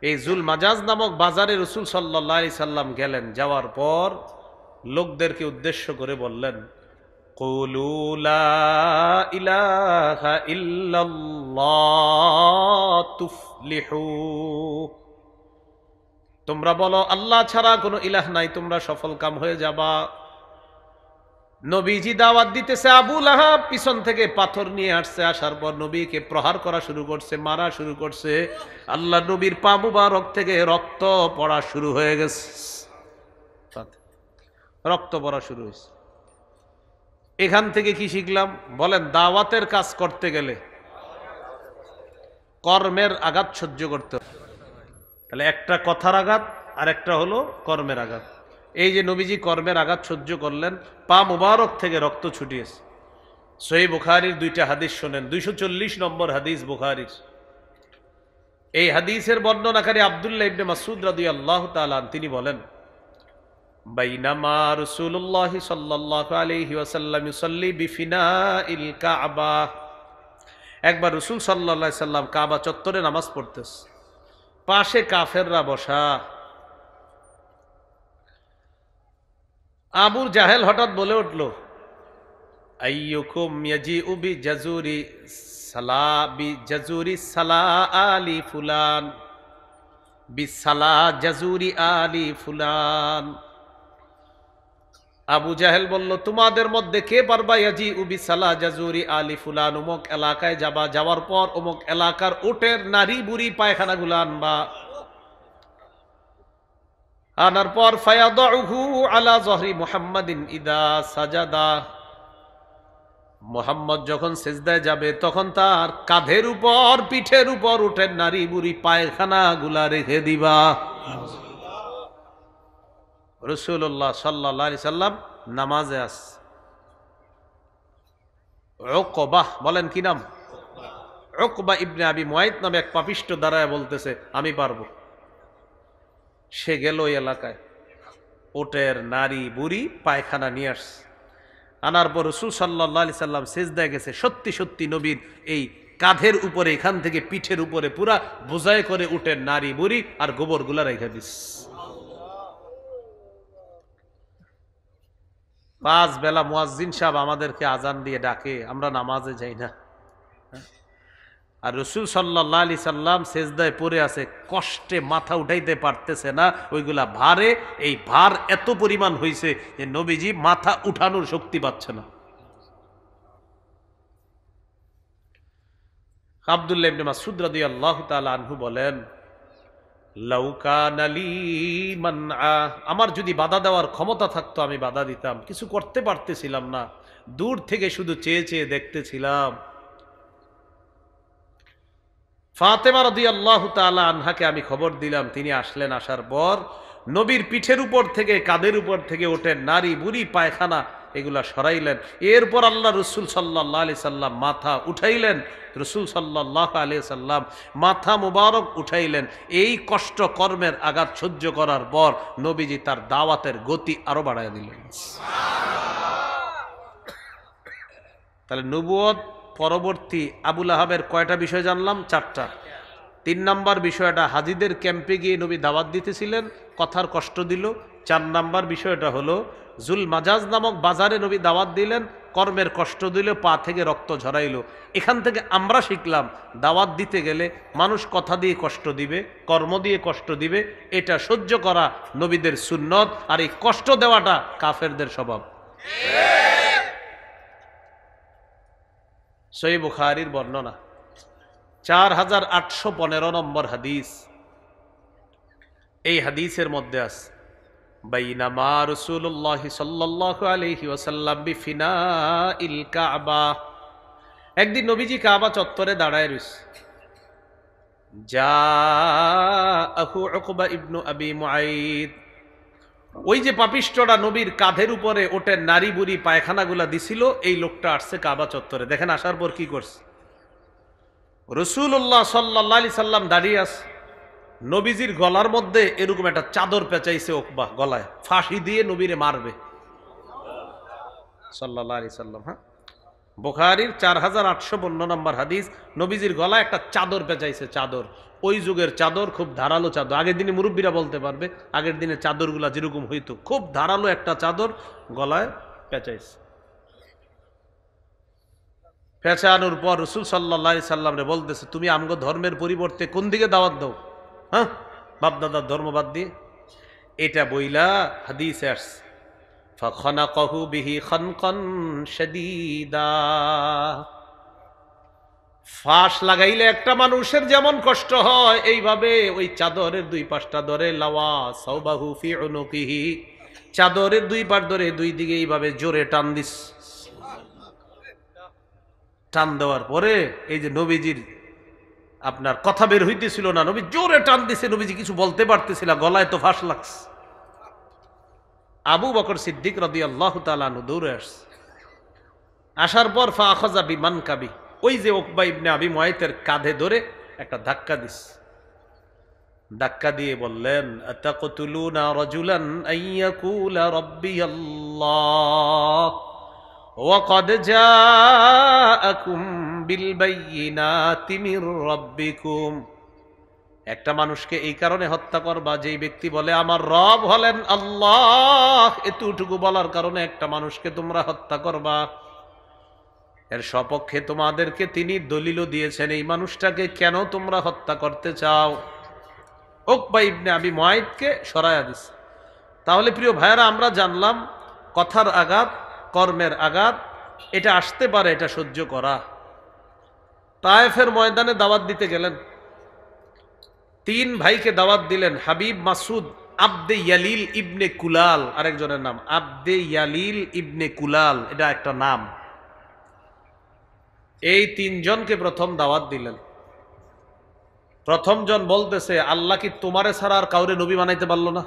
এই জুল মাজাজ নামক বাজারে রাসূল সাল্লাল্লাহু আলাইহি সাল্লাম গেলেন। যাওয়ার পর লোকদেরকে উদ্দেশ্য করে বললেন, কুলু লা ইলাহা ইল্লাল্লাহ তুফলিহু। তোমরা বলো আল্লাহ ছাড়া কোনো ইলাহ নাই, তোমরা সফল কাম হয়ে যাবা। নবীজি দাওয়াত দিতেছে, আবু লাহাব পিছন থেকে পাথর নিয়ে আসছে, আসার পর নবীকে প্রহার করা শুরু করছে, মারা শুরু করছে। আল্লাহ নবীর পা মুবারক থেকে রক্ত পড়া শুরু হয়ে গেছে, রক্ত পড়া শুরু হয়েছে। এখান থেকে কি শিখলাম বলেন? দাওয়াতের কাজ করতে গেলে কর্মের আঘাত সহ্য করতে হবে। তাহলে একটা কথার আঘাত আর একটা হলো কর্মের আঘাত। এই যে নবীজি কর্মের আঘাত সহ্য করলেন, পা মুবারক থেকে রক্ত ছুটিয়েছে। সহিহ বুখারীর দুইটা হাদিস শোনেন, 240 নম্বর হাদিস বুখারীর। এই হাদিসের বর্ণনাকারী আব্দুল্লাহ ইবনে মাসউদ রাদিয়াল্লাহু তাআলা তিনি বলেন, বাইনামা রাসূলুল্লাহ সাল্লাল্লাহু আলাইহি ওয়াসাল্লাম ইউসাল্লি বিফিনাইল কাবা। একবার রাসূল সাল্লাল্লাহু আলাইহি সাল্লাম কাবা চত্বরে নামাজ পড়তেছে, পাশে কাফেররা বসা। আবু জাহেল হঠাৎ বলে উঠল, আইয়ুকুম ইয়াজিউ বিজাজুরি সালা আলি ফুলান বিসালা জাজুরি আলি ফুলান। আবু জাহেল বলল, তোমাদের মধ্যে কে পারবা ইয়াজিউ বিসালা জাজুরি আলি ফুলান, অমুক এলাকায় যাবা, যাওয়ার পর অমুক এলাকার উটের নারী বুড়ি পায়খানাগুলো আনবা, আনার পর ফায়াদাউহু আলা যহরি মুহাম্মাদিন ইদা সাজাদা, মুহাম্মদ যখন সিজদায় যাবে তখন তার কাঁধের উপর পিঠের উপর উঠেন নারী বুড়ি পায়খানা গুলা রেখে দিবা। রাসূলুল্লাহ সাল্লাল্লাহু আলাইহি সাল্লাম নামাজে আস। উকবাহ, বলেন কি নাম? উকবা ইবনে আবি মুয়াইত নামে এক পাপিষ্ঠ দাঁড়ায় বলতেছে, আমি পারবো। সে গেল ওই এলাকায়, উটের নারী বুড়ি পায়খানা নিয়ে আসছে। আনার পর রাসূল সাল্লাল্লাহু আলাইহি সাল্লাম সিজদায় গেছে। সত্যি সত্যি নবীর এই কাঁধের উপরে, এখান থেকে পিঠের উপরে পুরা বোঝাই করে উটের নারী বুড়ি আর গোবর গুলা রেখে দিস। 5 বেলা মুয়াজ্জিন সাহেব আমাদেরকে আজান দিয়ে ডাকে, আমরা নামাজে যাই না। আর রাসূল সাল্লাল্লাহু আলাইহি সাল্লাম সিজদায় পড়ে আছে, কষ্টে মাথা উঠাইতে পারতেছে না, ওইগুলা ভারে। এই ভার এত পরিমাণ হইছে যে নবীজি মাথা উঠানোর শক্তি পাচ্ছে না। আব্দুল্লাহ ইবনে মাসউদ রাদিয়াল্লাহু তাআলা আনহু বলেন, লাউ কানা লি মানআ, আমার যদি বাধা দেওয়ার ক্ষমতা থাকতো আমি বাধা দিতাম, কিছু করতে পারতেছিলাম না, দূর থেকে শুধু চেয়ে চেয়ে দেখতেছিলাম। ফাতেমা রাদিয়াল্লাহু তাআলা আনহাকে আমি খবর দিলাম, তিনি আসলেন। আসার পর নবীর পিঠের উপর থেকে, কাঁধের উপর থেকে ওঠেন নারী বুড়ি পায়খানা এগুলা সরাইলেন। এরপর আল্লাহ রসুল সাল্লাল্লাহু আলাইহি সাল্লাম মাথা উঠাইলেন। রসুল সাল্লাল্লাহু আলাইহি সাল্লাম মাথা মুবারক উঠাইলেন। এই কষ্ট কর্মের আঘাত সহ্য করার পর নবীজি তার দাওয়াতের গতি আরো বাড়ায় দিলেন। তাহলে নবুয়ত পরবর্তী আবু লাহাবের কয়টা বিষয় জানলাম? 4টা। 3 নাম্বার বিষয়টা, হাজিদের ক্যাম্পে গিয়ে নবী দাওয়াত দিতেছিলেন, কথার কষ্ট দিল। 4 নাম্বার বিষয়টা হলো জুল মাজাজ নামক বাজারে নবী দাওয়াত দিলেন, কর্মের কষ্ট দিল, পা থেকে রক্ত ঝরাইল। এখান থেকে আমরা শিখলাম, দাওয়াত দিতে গেলে মানুষ কথা দিয়ে কষ্ট দিবে, কর্ম দিয়ে কষ্ট দিবে, এটা সহ্য করা নবীদের সুন্নত। আর এই কষ্ট দেওয়াটা কাফেরদের স্বভাব। সহিহ বুখারীর বর্ণনা, 4815 নম্বর হাদিস। এই হাদিসের মধ্যে আছে, বাইনামা রাসূলুল্লাহ সাল্লাল্লাহু আলাইহি ওয়াসাল্লাম বিফিনাইল কাবা, একদিন নবীজি কাবা চত্বরে দাঁড়ায় রয়েছে। জাআহু উকবা ইবনু আবি মুআইত, ওই যে পাপিষ্ঠরা নবীর কাঁধের উপরে ওঠে নারী বুড়ি পায়খানাগুলা দিছিল, এই লোকটা আসছে কাবা চত্বরে। দেখেন আসার পর কি করছে। রাসূলুল্লাহ সাল্লাল্লাহু আলাইহি সাল্লাম দাঁড়িয়ে আছে, নবীজির গলার মধ্যে এরকম একটা চাদর পেঁচাইছে উকবা, গলায় ফাঁসি দিয়ে নবীরে মারবে সাল্লাল্লাহু আলাইহি সাল্লাম। হ্যাঁ, বুখারীর 4852 নম্বর হাদিস। নবীজির গলায় একটা চাদর পেঁচাইছে, চাদর, ওই যুগের চাদর, খুব ধারালো চাদর। আগের দিনে মুরব্বীরা বলতে পারবে, আগের দিনে চাদরগুলা যেরকম হইতো, খুব ধারালো একটা চাদর গলায় পেঁচাইছে। পেঁচানোর পর রাসূল সাল্লাল্লাহু আলাইহি সাল্লাম রে বলতেছে, তুমি আমগো ধর্মের পরিবর্তে কোন দিকে দাওয়াত দাও? হ্যাঁ, বাপদাদার ধর্ম বাদ দিয়ে। এটা বইলা হাদিসে আসছে ফাখানাকাহু বিহি খানকান শাদীদা। ফাঁস লাগাইলে একটা মানুষের যেমন কষ্ট হয়, এইভাবে ওই চাদরের দুই পাশটা ধরে লাওয়া সাওবাহু ফি উনুকিহি, চাদরের দুই পাশ ধরে দুই দিকে এইভাবে জোরে টান দিস। টান দেওয়ার পরে এই যে নবীজির আপনার কথা বের হইতেছিল না, নবী জোরে টান দিছে, নবীজি কিছু বলতে পারতেছিল, গলায় তো ফাঁস লাগছে। আবু বকর সিদ্দিক রাদিয়াল্লাহু তাআলা আনহু দৌড়ে আসছে। আসার পর ফাআখাযা বিমানকাবি, ওই যে উকবা ইবনে আবি মুআইতের কাঁধে ধরে একটা ধাক্কা দিস। ধাক্কা দিয়ে বললেন আতাকতুলুনা রাজুলান আইয়াকুলা রাব্বিয়াল্লাহ ওয়া ক্বাদ জাআকুম বিল বাইয়িনাতি মির রাব্বিকুম। একটা মানুষকে এই কারণে হত্যা করবা যেই ব্যক্তি বলে আমার রব হলেন আল্লাহ, এতটুকু বলার কারণে একটা মানুষকে তোমরা হত্যা করবা। এর সপক্ষে তোমাদেরকে তিনি দলিলও দিয়েছেন, এই মানুষটাকে কেন তোমরা হত্যা করতে চাও? উকবা ইবনে আবি মুআইতকে সরায়া দিস। তাহলে প্রিয় ভাইয়েরা, আমরা জানলাম কথার আঘাত, কর্মের আঘাত এটা আসতে পারে, এটা সহ্য করা। তায়েফের ময়দানে দাওয়াত দিতে গেলেন, তিন ভাইকে দাওয়াত দিলেন, হাবিব, মাসুদ, আব্দে ইয়ালিল ইবনে কুলাল, আরেকজনের নাম আব্দে ইয়ালিল ইবনে কুলাল, এটা একটা নাম। এই তিনজনকে প্রথম দাওয়াত দিলেন। প্রথম জন বলতেছে আল্লাহ কি তোমারে ছাড়া আর কাউরে নবী বানাইতে পারলো না?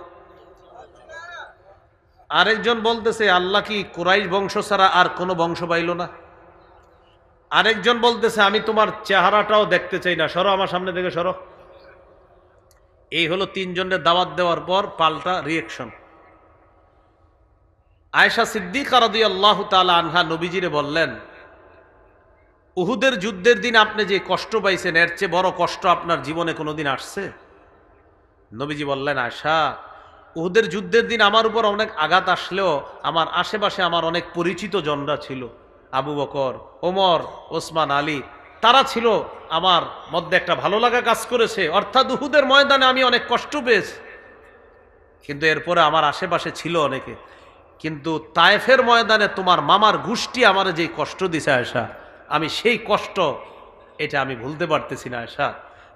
আরেকজন বলতেছে আল্লাহ কি কুরাইশ বংশ ছাড়া আর কোনো বংশ পাইল না? আরেকজন বলতেছে আমি তোমার চেহারাটাও দেখতে চাই না, সরো আমার সামনে থেকে সরো। এই হলো তিনজনের দাওয়াত দেওয়ার পর পাল্টা রিয়েকশন। আয়েশা সিদ্দিকা রাদিয়াল্লাহু তাআলা আনহা নবীজিরে বললেন উহুদের যুদ্ধের দিন আপনি যে কষ্ট পাইছেন এর চেয়ে বড় কষ্ট আপনার জীবনে কোনোদিন আসছে? নবীজি বললেন আয়েশা, উহুদের যুদ্ধের দিন আমার উপর অনেক আঘাত আসলেও আমার আশেপাশে আমার অনেক পরিচিত জনরা ছিল, আবু বকর, ওমর, ওসমান, আলী, তারা ছিল, আমার মধ্যে একটা ভালো লাগা কাজ করেছে। অর্থাৎ উহুদের ময়দানে আমি অনেক কষ্ট পেয়েছি, কিন্তু এরপরে আমার আশেপাশে ছিল অনেকে। কিন্তু তায়েফের ময়দানে তোমার মামার গোষ্ঠী আমার যে কষ্ট দিছে আয়েশা, আমি সেই কষ্ট এটা আমি ভুলতে পারতেছি না আয়েশা।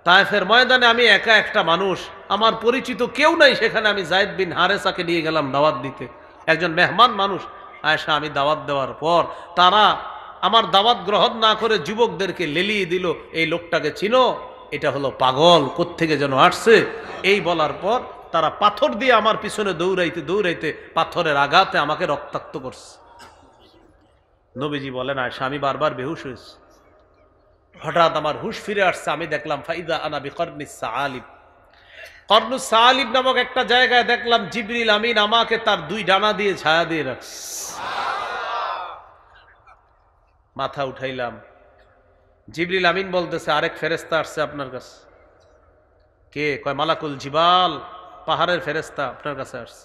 তায়েফের ময়দানে আমি একা একটা মানুষ, আমার পরিচিত কেউ নাই, সেখানে আমি যায়েদ বিন হারেসাকে নিয়ে গেলাম দাওয়াত দিতে, একজন মেহমান মানুষ। আয়েশা, আমি দাওয়াত দেওয়ার পর তারা আমার দাওয়াত গ্রহণ না করে যুবকদেরকে লেলিয়ে দিল, এই লোকটাকে চিনো, এটা হলো পাগল, কোত্থেকে যেন আসছে। এই বলার পর তারা পাথর দিয়ে আমার পিছনে দৌড়াইতে দৌড়াইতে পাথরের আঘাতে আমাকে রক্তাক্ত করছে। নবীজি বলেন আয়েশা, আমি বারবার বেহুশ হয়েছি। হঠাৎ আমার হুশ ফিরে আসছে, আমি দেখলাম ফাইদা আনা বিকরনিস সাআলিব, কর্নুস সাআলিব নামক একটা জায়গায় দেখলাম জিবরিল আমিন আমাকে তার দুই ডানা দিয়ে ছায়া দিয়ে রাখছে। মাথা উঠাইলাম, জিবরিল আমিন বলতেছে আরেক ফেরেশতা আসছে আপনার কাছে। কে? কয় মালাকুল জিবাল, পাহাড়ের ফেরেশতা আপনার কাছে আসছে।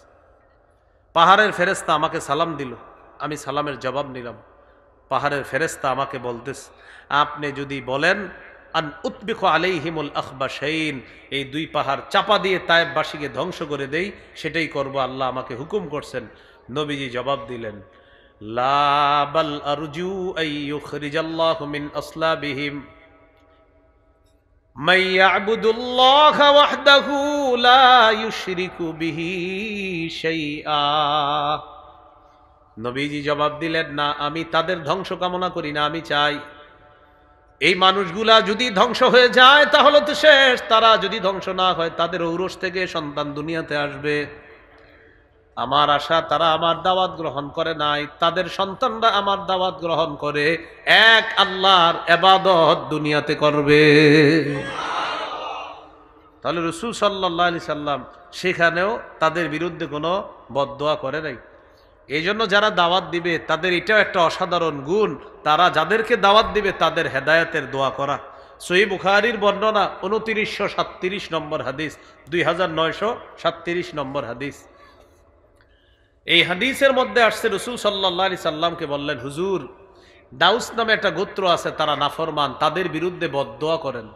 পাহাড়ের ফেরেশতা আমাকে সালাম দিল, আমি সালামের জবাব নিলাম। পাহাড়ের ফেরেশতা আমাকে বলতেছে আপনি যদি বলেন আন উতবিকু আলাইহিমুল আখবাশাইন, এই দুই পাহাড় চাপা দিয়ে তায়েফবাসীকে ধ্বংস করে দেই, সেটাই করব, আল্লাহ আমাকে হুকুম করছেন। নবীজি জবাব দিলেন লা বাল আরজু আইয়ুখরিজাল্লাহু মিন আসলাবিহিম মান ইয়াবুদুল্লাহা ওয়াহদাহু লা ইউশরিকু বিহি শাইআ। নবীজি জবাব দিলেন না, আমি তাদের ধ্বংস কামনা করি না, আমি চাই এই মানুষগুলা যদি ধ্বংস হয়ে যায় তাহলে তো শেষ, তারা যদি ধ্বংস না হয় তাদের ঔরস থেকে সন্তান দুনিয়াতে আসবে। আমার আশা তারা আমার দাওয়াত গ্রহণ করে নাই, তাদের সন্তানরা আমার দাওয়াত গ্রহণ করে এক আল্লাহর ইবাদত দুনিয়াতে করবে। তাহলে রাসূল সাল্লাল্লাহু আলাইহি সাল্লাম সেখানেও তাদের বিরুদ্ধে কোনো বদদোয়া করে নাই। এই জন্য যারা দাওয়াত দিবে তাদের এটাও একটা অসাধারণ গুণ, তারা যাদেরকে দাওয়াত দিবে তাদের হেদায়েতের দোয়া করা। সহিহ বুখারীর বর্ণনা 2937 নম্বর হাদিস, 2937 নম্বর হাদিস। এই হাদিসের মধ্যে আসছে রাসূল সাল্লাল্লাহু আলাইহি সাল্লামকে বললেন হুজুর, দাউস নামে একটা গোত্র আছে, তারা নাফরমান, তাদের বিরুদ্ধে বদদোয়া করেন।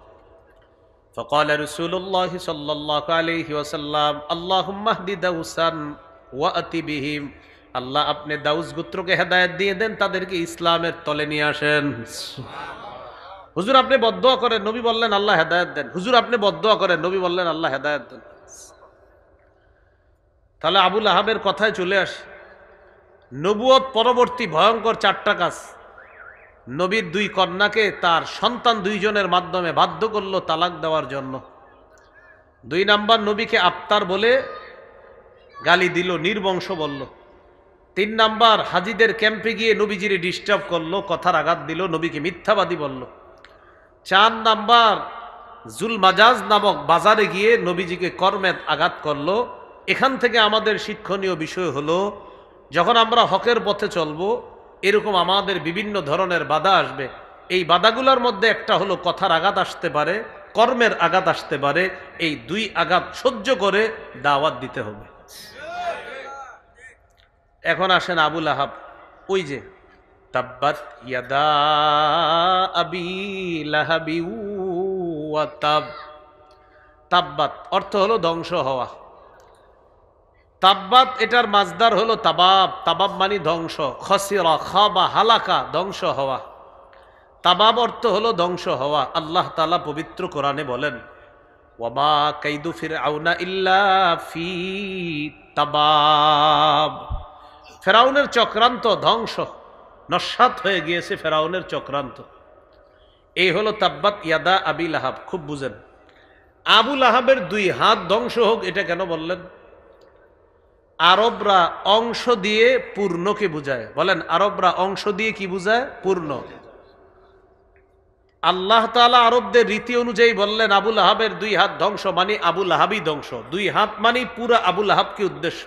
فقال رسول الله صلى الله عليه وسلم اللهم اهد دوسا وأتِ بهم আল্লাহ আপনি দাউস গোত্রকে হেদায়েত দিয়ে দেন, তাদেরকে ইসলামের তলে নিয়ে আসেন। হুজুর আপনি বদদুয়া করেন, নবী বললেন আল্লাহ হেদায়েত দেন। হুজুর আপনি বদদুয়া করেন, নবী বললেন আল্লাহ হেদায়েত দেন। তাহলে আবু লাহাবের কথায় চলে আসে, নবুয়ত পরবর্তী ভয়ঙ্কর 4টা কাজ নবীর 2 কন্যাকে তার সন্তান 2 জনের মাধ্যমে বাধ্য করলো তালাক দেওয়ার জন্য। 2 নাম্বার, নবীকে আফতার বলে গালি দিল, নির্বংশ বলল। 3 নাম্বার, হাজিদের ক্যাম্পে গিয়ে নবীজিরে ডিস্টার্ব করলো, কথার আঘাত দিল, নবীকে মিথ্যাবাদী বলল। 4 নাম্বার, জুল মাজাজ নামক বাজারে গিয়ে নবীজিকে কর্মের আঘাত করলো। এখান থেকে আমাদের শিক্ষণীয় বিষয় হলো, যখন আমরা হকের পথে চলবো এরকম আমাদের বিভিন্ন ধরনের বাধা আসবে। এই বাধাগুলোর মধ্যে একটা হলো কথার আঘাত আসতে পারে, কর্মের আঘাত আসতে পারে। এই 2 আঘাত সহ্য করে দাওয়াত দিতে হবে। এখন আসেন আবু লাহাব, ওই যে তাব্বাত ইয়াদা আবি লাহাবি ওয়া তাব। তাব্বাত অর্থ হলো ধ্বংস হওয়া। তাব্বাত এটার মাজদার হলো তাবাব, তাবাব মানে ধ্বংস। খসিরা, খাবা, হালাকা, ধ্বংস হওয়া। তাবাব অর্থ হলো ধ্বংস হওয়া। আল্লাহ তাআলা পবিত্র কোরআনে বলেন, ওয়ামা কাইদু ফিরআউনা ইল্লা ফি তাবাব। ফেরাউনের চক্রান্ত ধ্বংস, নস্যাৎ হয়ে গিয়েছে ফেরাউনের চক্রান্ত। এই হলো তাব্বাত ইয়াদা আবি লাহাব। খুব বুঝেন, আবু লাহাবের 2 হাত ধ্বংস হোক, এটা কেন বললেন? আরবরা অংশ দিয়ে পূর্ণকে বুঝায়। বলেন, আরবরা অংশ দিয়ে কি বুঝায়? পূর্ণ। আল্লাহ তাআলা আরবদের রীতি অনুযায়ী বললেন আবু লাহাবের 2 হাত ধ্বংস, মানে আবু লাহাবই ধ্বংস। 2 হাত মানে পুরা আবু লাহাবকে উদ্দেশ্য।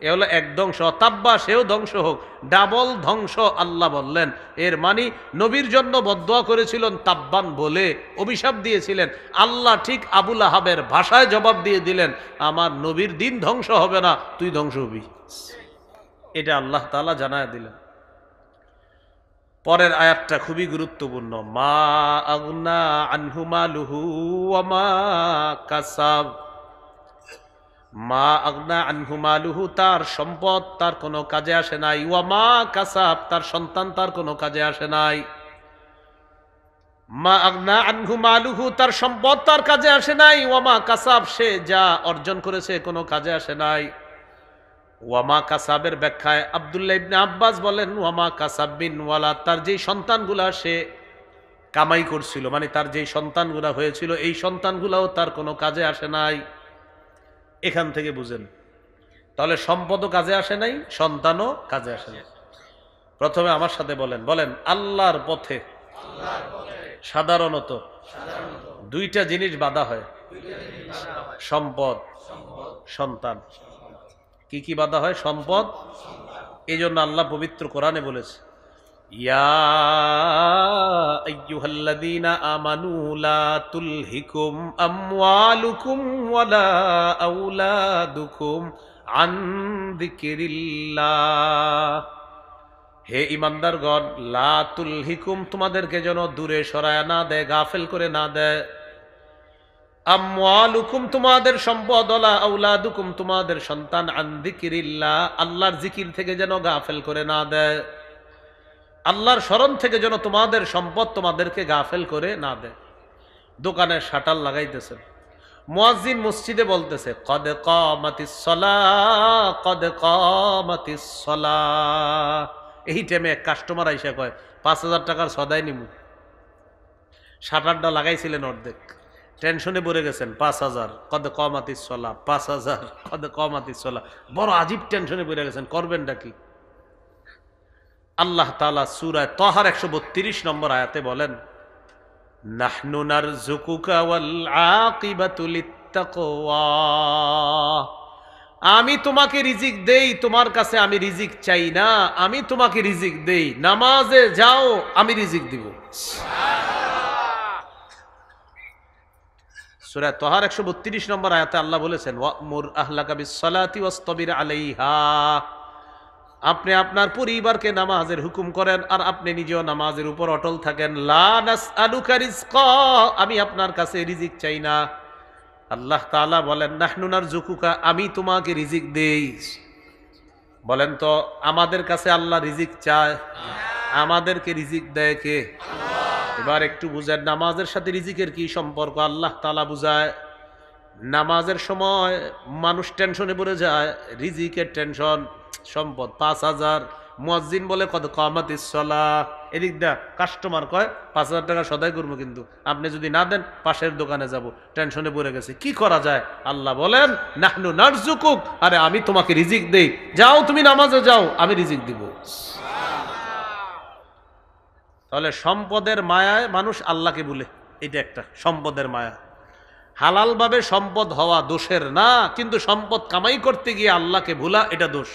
এ হলো এক ধ্বংস। তাব্বা, সেও ধ্বংস হোক, ডাবল ধ্বংস আল্লাহ বললেন। এর মানে নবীর জন্য বদদুয়া করেছিলেন তাব্বান বলে, অভিশাপ দিয়েছিলেন। আল্লাহ ঠিক আবু লাহাবের ভাষায় জবাব দিয়ে দিলেন, আমার নবীর দিন ধ্বংস হবে না, তুই ধ্বংস হবি। এটা আল্লাহ তাআলা জানায় দিলেন। পরের আয়াতটা খুবই গুরুত্বপূর্ণ। মা আগনা আনহু মালুহু ওয়া মা কাসাব। মা আগনা আনহু মালুহু, তার সম্পদ তার কোনো কাজে আসে নাই। ওয়া মা কাসাব, তার সন্তান তার কোনো কাজে আসে নাই। মা আগনা আনহু মালুহু, তার সম্পদ তার কাজে আসে নাই। ওয়া মা কাসাব, সে যা অর্জন করেছে কোনো কাজে আসে নাই। ওয়ামা কাসাবের ব্যাখ্যায় আব্দুল্লাহ ইবনে আব্বাস বলেন, ওয়ামা কাসাব বিন ওয়ালা, তার যেই সন্তানগুলা সে কামাই করছিল, মানে তার যেই সন্তানগুলা হয়েছিল, এই সন্তানগুলাও তার কোনো কাজে আসে নাই। এখান থেকে বুঝেন, তাহলে সম্পদও কাজে আসে নাই, সন্তানও কাজে আসে নাই। প্রথমে আমার সাথে বলেন, বলেন আল্লাহর পথে সাধারণত 2টা জিনিস বাধা হয়, সম্পদ, সন্তান। কি কি বাধা হয়? সম্পদ। এই জন্য আল্লাহ পবিত্র কোরআনে বলেছে, ইয়া আইয়ুহাল্লাযীনা আমানু লা তুলহিকুম আমওয়ালুকুম ওয়ালা আওলাদুকুম আন যিকিরিল্লাহ। হে ঈমানদারগণ, লা তুলহিকুম, তোমাদেরকে যেন দূরে সরায় না দেয়, গাফেল করে না দেয়। আমওয়ালুকুম, তোমাদের সম্পদ, ওয়ালা আওলাদুকুম, তোমাদের সন্তান, আন যিকিরিল্লাহ, আল্লাহর জিকির থেকে যেন গাফেল করে না দেয়। আল্লাহর স্মরণ থেকে যেন তোমাদের সম্পদ তোমাদেরকে গাফেল করে না দেয়। দোকানে শাটার লাগাইতেছেন, মুয়াজ্জিন মসজিদে বলতেছে কদ কামাতিস সালাহ, কদ কামাতিস সালাহ। এই টাইমে এক কাস্টমার আইসা কয় 5000 টাকার সদাই নিমু। শাটারটা লাগাইছিলেন অর্ধেক, টেনশনে পড়ে গেছেন। 5000, কদ কামাতিস সালাহ, 5000, কদ কামাতিস সালাহ। বড় আজীব টেনশনে পড়ে গেছেন, করবেনটা কি? আল্লাহ তাআলা সূরা তাহার 132 নম্বর আয়াতে বলেন, নাহনু নারযুকুকা ওয়াল আকিবাতু লিত্তাকওয়া। আমি তোমাকে রিজিক দেই, তোমার কাছে আমি রিজিক চাই না, আমি তোমাকে রিজিক দেই। নামাজে যাও, আমি রিজিক দিব। সূরা তাহার 132 নম্বর আয়াতে আল্লাহ বলেছেন, ওয়া'মুর আহলাকা বিস-সালাতি ওয়াসতাবির আলাইহা। আপনি আপনার পরিবারকে নামাজের হুকুম করেন আর আপনি নিজেও নামাজের উপর অটল থাকেন। লা নাসআলুকা রিজকা, আমি আপনার কাছে রিজিক চাই না। আল্লাহ তাআলা বলেন নাহনু নারযুকুকা, আমি তোমাকে রিজিক দেই। বলেন তো আমাদের কাছে আল্লাহ রিজিক চায়? আমাদেরকে রিজিক দেয় কে? এবার একটু বুঝেন নামাজের সাথে রিজিকের কি সম্পর্ক। আল্লাহ তাআলা বুঝায় নামাজের সময় মানুষ টেনশনে পড়ে যায়, রিজিকের টেনশন, সম্পদ ৫,০০০। মুয়াজ্জিন বলে কত কামাতিস সালাহ, এদিক দা কাস্টমার কয় ৫,০০০ টাকা সদাই করবো, কিন্তু আপনি যদি না দেন পাশের দোকানে যাব, টেনশনে পড়ে গেছে, কি করা যায়? আল্লাহ বলেন নাহনু নারযুকুক, আরে আমি তোমাকে রিজিক দেই, যাও তুমি নামাজে যাও, আমি রিজিক দিব। তাহলে সম্পদের মায়ায় মানুষ আল্লাহকে ভুলে, এটা একটা সম্পদের মায়া। হালাল ভাবে সম্পদ হওয়া দোষের না, কিন্তু সম্পদ কামাই করতে গিয়ে আল্লাহকে ভুলা এটা দোষ।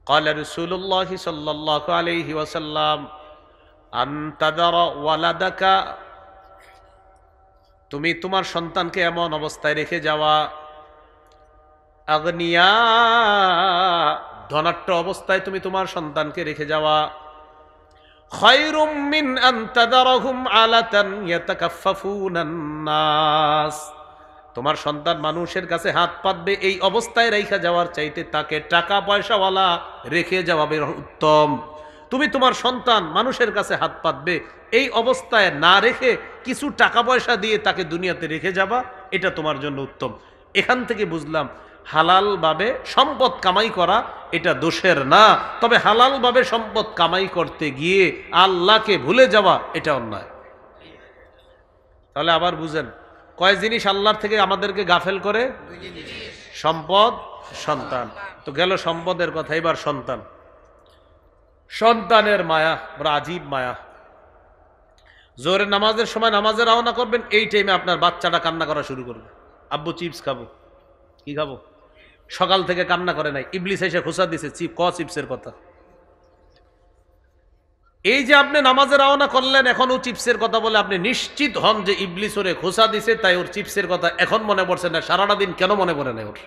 قال رسول الله صلى الله عليه وسلم أن تذر ولدك, তুমি তোমার সন্তানকে এমন অবস্থায় রেখে যাওয়া, আগনিয়া, ধনাঢ্য অবস্থায় তুমি তোমার সন্তানকে রেখে যাওয়া, খায়রুম মিন আন তাদারহুম আলাতান ইয়াতাকাফফাফুনান নাস, তোমার সন্তান মানুষের কাছে হাত পাতবে এই অবস্থায় রেখে যাওয়ার চাইতে তাকে টাকা পয়সাওয়ালা রেখে যাওয়া উত্তম। তুমি তোমার সন্তান মানুষের কাছে হাত পাতবে এই অবস্থায় না রেখে কিছু টাকা পয়সা দিয়ে তাকে দুনিয়াতে রেখে যাবা, এটা তোমার জন্য উত্তম। এখান থেকে বুঝলাম হালাল ভাবে সম্পদ কামাই করা এটা দোষের না, তবে হালাল ভাবে সম্পদ কামাই করতে গিয়ে আল্লাহকে ভুলে যাওয়া এটা অন্যায়। তাহলে আবার বুঝেন কয় জিনিস আল্লাহর থেকে আমাদেরকে গাফেল করে? সম্পদ, সন্তান। তো গেল সম্পদের কথা, এবার সন্তান। সন্তানের মায়া বড় আজীব মায়া। জোরে নামাজের সময় নামাজে রওনা করবেন, এই টাইমে আপনার বাচ্চাটা কান্না করা শুরু করবে, আব্বু চিপস খাবো। কি খাবো? সকাল থেকে কান্না করে নাই, ইবলিস এসে খোঁচা দিছে চিপসের কথা। এই যে আপনি নামাজে রওনা করলেন, এখন ও চিপসের কথা বলে, আপনি নিশ্চিত হন যে ইবলিস ওরে খোঁচা দিছে, তাই ওর চিপসের কথা এখন মনে পড়ছে না, সারাটা দিন কেন মনে পড়ে না ওর।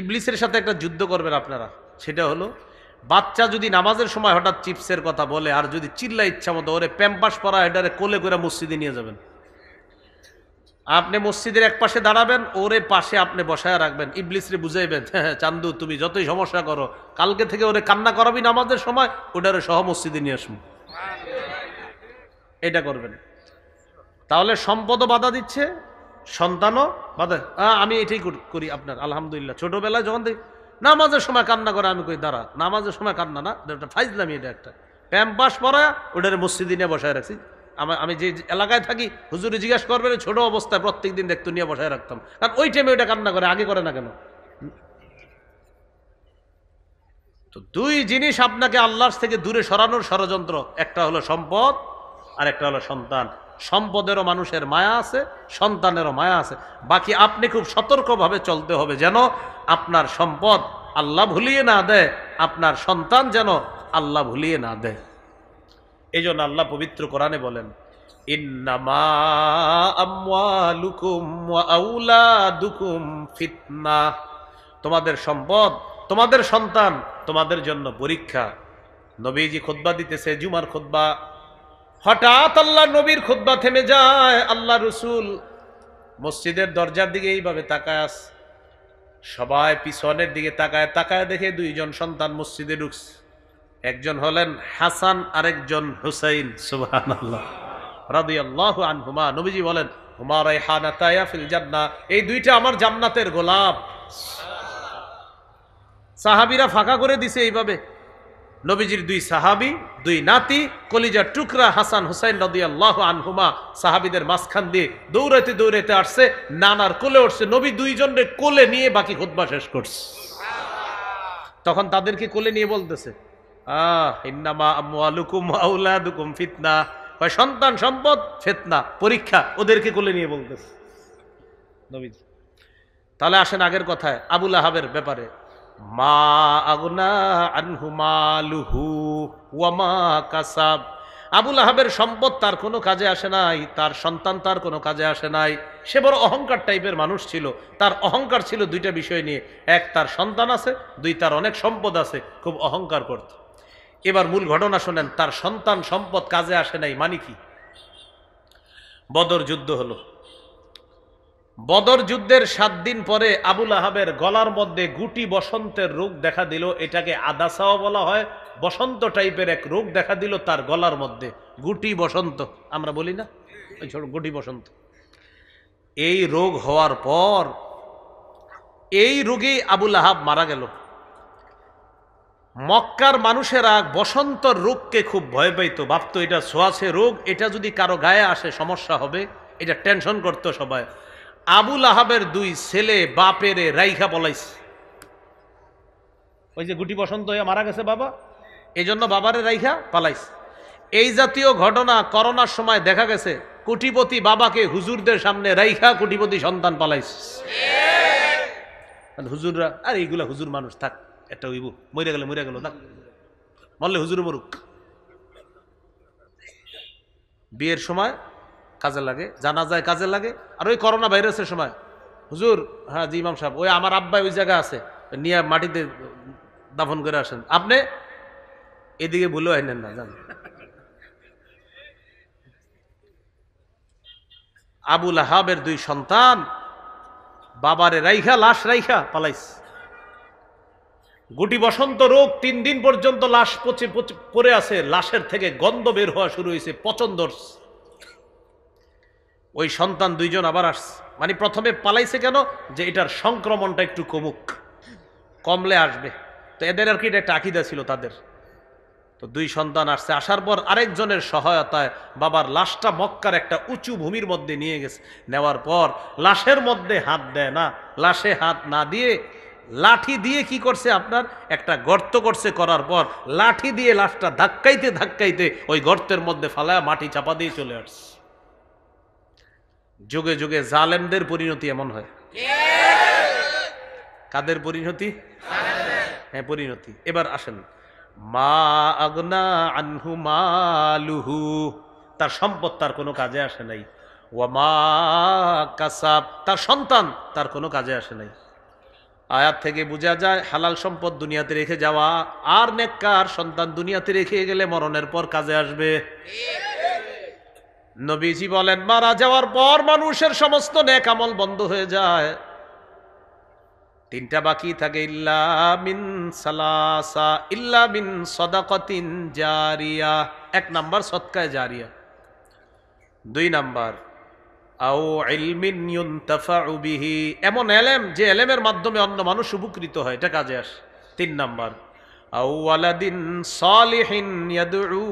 ইবলিসের সাথে একটা যুদ্ধ করবেন আপনারা, সেটা হলো বাচ্চা যদি নামাজের সময় হঠাৎ চিপসের কথা বলে আর যদি চিল্লা ইচ্ছা মতো, ওরে প্যাম্পাস পরা এটারে কোলে করে মসজিদে নিয়ে যাবেন। আপনি মসজিদের এক পাশে দাঁড়াবেন, ওরে পাশে আপনি বসায় রাখবেন, ইবলিসরে বুঝাইবেন, হ্যাঁ চান্দু তুমি যতই সমস্যা করো, কালকে থেকে ওরে কান্না করাবি নামাজের সময়, ওটারে সহ মসজিদে নিয়ে আসবো। এটা করবেন। তাহলে সম্পদও বাধা দিচ্ছে, সন্তানও বাধা। আমি এটাই করি আপনার, আলহামদুলিল্লাহ। ছোটবেলায় যখন দেখি নামাজের সময় কান্না করে, আমি কই দাঁড়া, নামাজের সময় কান্না না, ফাইজলামি, এটা একটা প্যাম্পাস পরা ওটারে মসজিদে নিয়ে বসায় রাখছি। আমি যে এলাকায় থাকি, হুজুরে জিজ্ঞাসা করবেন, ছোট অবস্থায় প্রত্যেকদিন দেখতো নিয়ে বসায় রাখতাম, কারণ ওই টাইমে ওইটা কান্না করে, আগে করে না কেন? তো দুই জিনিস আপনাকে আল্লাহর থেকে দূরে সরানোর ষড়যন্ত্র, একটা হলো সম্পদ আর একটা হলো সন্তান। সম্পদেরও মানুষের মায়া আছে, সন্তানেরও মায়া আছে। বাকি আপনি খুব সতর্কভাবে চলতে হবে যেন আপনার সম্পদ আল্লাহ ভুলিয়ে না দেয়, আপনার সন্তান যেন আল্লাহ ভুলিয়ে না দেয়। এই জন্য আল্লাহ পবিত্র কোরআনে বলেন ইন্নামা আমওয়ালুকুম ওয়া আওলাদুকুম ফিতনাহ, তোমাদের সম্পদ, তোমাদের সন্তান তোমাদের জন্য পরীক্ষা। নবীজি খুতবা দিতেছে, জুমার খুতবা, হঠাৎ আল্লাহ নবীর খুতবা থেমে যায়। আল্লাহ রসুল মসজিদের দরজার দিকে এইভাবে তাকায় আছে, সবাই পিছনের দিকে তাকায় তাকায় দেখে দুইজন সন্তান মসজিদে ঢুকছে। একজন হলেন হাসান, আরেকজন হুসাইন, সুবহানাল্লাহ, রাদিয়াল্লাহু আনহুমা। নবীজি বলেন হুমা রাইহানাতায়া ফিল জান্নাহ, এই দুইটা আমার জান্নাতের গোলাপ। সাহাবীরা ফাঁকা করে দিছে এইভাবে। নবীজির দুই সাহাবী, দুই নাতি, কলিজার টুকরা হাসান হুসাইন রাদিয়াল্লাহু আনহুমা সাহাবীদের মাঝখান দিয়ে দৌড়াইতে দৌড়াইতে আসছে, নানার কোলে উঠছে। নবী দুইজনের কোলে নিয়ে বাকি খুতবা শেষ করছে। তখন তাদেরকে কোলে নিয়ে বলতেছে ইন্নামা আমওয়ালুকুম ওয়া আওলাদুকুম ফিতনাহ, সন্তান সম্পদ ফিতনা, পরীক্ষা। ওদেরকে কোলে নিয়ে বলতেছে নবীজি। তাহলে আসেন আগের কথায়, আবু লাহাবের ব্যাপারে, মা আগনা আনহু মালুহু ওয়া মা কাসাব, আবুল আহাবের সম্পদ তার কোনো কাজে আসে নাই, তার সন্তান তার কোনো কাজে আসে নাই। সে বড় অহংকার টাইপের মানুষ ছিল। তার অহংকার ছিল দুইটা বিষয় নিয়ে, এক তার সন্তান আছে, দুই তার অনেক সম্পদ আছে, খুব অহংকার করত। এবার মূল ঘটনা শোনেন, তার সন্তান সম্পদ কাজে আসে নাই মানে কি? বদর যুদ্ধ হলো। বদর যুদ্ধের 7 দিন পরে আবুল আহাবের গলার মধ্যে গুটি বসন্তের রোগ দেখা দিল। এটাকে আদাসাও বলা হয়, বসন্ত টাইপের এক রোগ দেখা দিল তার গলার মধ্যে, গুটি বসন্ত আমরা বলি না, ওই ছোট গুটি বসন্ত। এই রোগ হওয়ার পর এই রোগেই আবুল আহাব মারা গেল। মক্কার মানুষেরা বসন্তর রোগকে খুব ভয় পাইত, ভাবতো এটা ছোঁয়াছে রোগ, এটা যদি কারো গায়ে আসে সমস্যা হবে, এটা টেনশন করতো সবাই। আবুল আহাবের 2 ছেলে বাপেরে রাইখা পলাইছে। ওই যে গুটি বসন্ত হয়ে মারা গেছে বাবা, এই জন্য বাবারে রাইখা পালাইছে। এই জাতীয় ঘটনা করোনার সময় দেখা গেছে, কোটিপতি বাবাকে হুজুরদের সামনে রাইখা কোটিপতি সন্তান পালাইছে। হুজুররা আর এইগুলা হুজুর মানুষ, থাক একটা হইব, মরে গেল না, মরলে হুজুর মরুক। বিয়ের সময় কাজে লাগে, জানাজায় কাজে লাগে। আর ওই করোনা ভাইরাসের সময় হুজুর, হ্যাঁ জি ইমাম সাহেব, ওই আমার আব্বাই ওই জায়গা আছে, নিয়ে মাটিতে দাফন করে আসেন, আপনি এদিকে ভুলেও আইনেন না, জান। আবুল আহাবের 2 সন্তান বাবারে রাইখা, লাশ রাইখা পালাইছে। গুটি বসন্ত রোগ, 3 দিন পর্যন্ত লাশ পচে পড়ে আছে, লাশের থেকে গন্ধ বের হওয়া শুরু হয়েছে, পচন ধরছে। ওই সন্তান 2 জন আবার আসছে, মানে প্রথমে পালাইছে কেন, যে এটার সংক্রমণটা একটু কমলে আসবে, তো এদের আর কি এটা একটা আকীদা ছিল তাদের। তো 2 সন্তান আসছে, আসার পর আরেকজনের সহায়তায় বাবার লাশটা মক্কার একটা উঁচু ভূমির মধ্যে নিয়ে গেছে। নেওয়ার পর লাশের মধ্যে হাত দেয় না, লাশে হাত না দিয়ে লাঠি দিয়ে কি করছে, আপনার একটা গর্ত করছে, করার পর লাঠি দিয়ে লাশটা ধাক্কাইতে ওই গর্তের মধ্যে ফালায় মাটি চাপা দিয়ে চলে আসছে। যুগে যুগে জালেমদের পরিণতি এমন হয়। কাদের পরিণতি? হ্যাঁ, পরিণতি। এবার আসেন, মা আগনা আনহু মালুহু, তার সম্পদ তার কোনো কাজে আসে নাই। ওয়া মা কাসাব, তার সন্তান তার কোনো কাজে আসে নাই। আয়াত থেকে বোঝা যায় হালাল সম্পদ দুনিয়াতে রেখে যাওয়া আর নেককার সন্তান দুনিয়াতে রেখে গেলে মরণের পর কাজে আসবে। নবীজি বলেন, মারা যাওয়ার পর মানুষের সমস্ত নেক আমল বন্ধ হয়ে যায়, 3টা বাকি থাকে, ইল্লা মিন সালাসা, ইল্লা মিন সাদাকাতিন জারিয়া। 1 নাম্বার সদকায়ে জারিয়া, 2 নাম্বার আও ইলমিন ইউনতাফাউ বিহি, এমন এলেম যে এলেমের মাধ্যমে অন্য মানুষ উপকৃত হয়, এটা কাজে আসে। 3 নাম্বার আও ওয়ালাদিন সালিহিন ইয়াদউ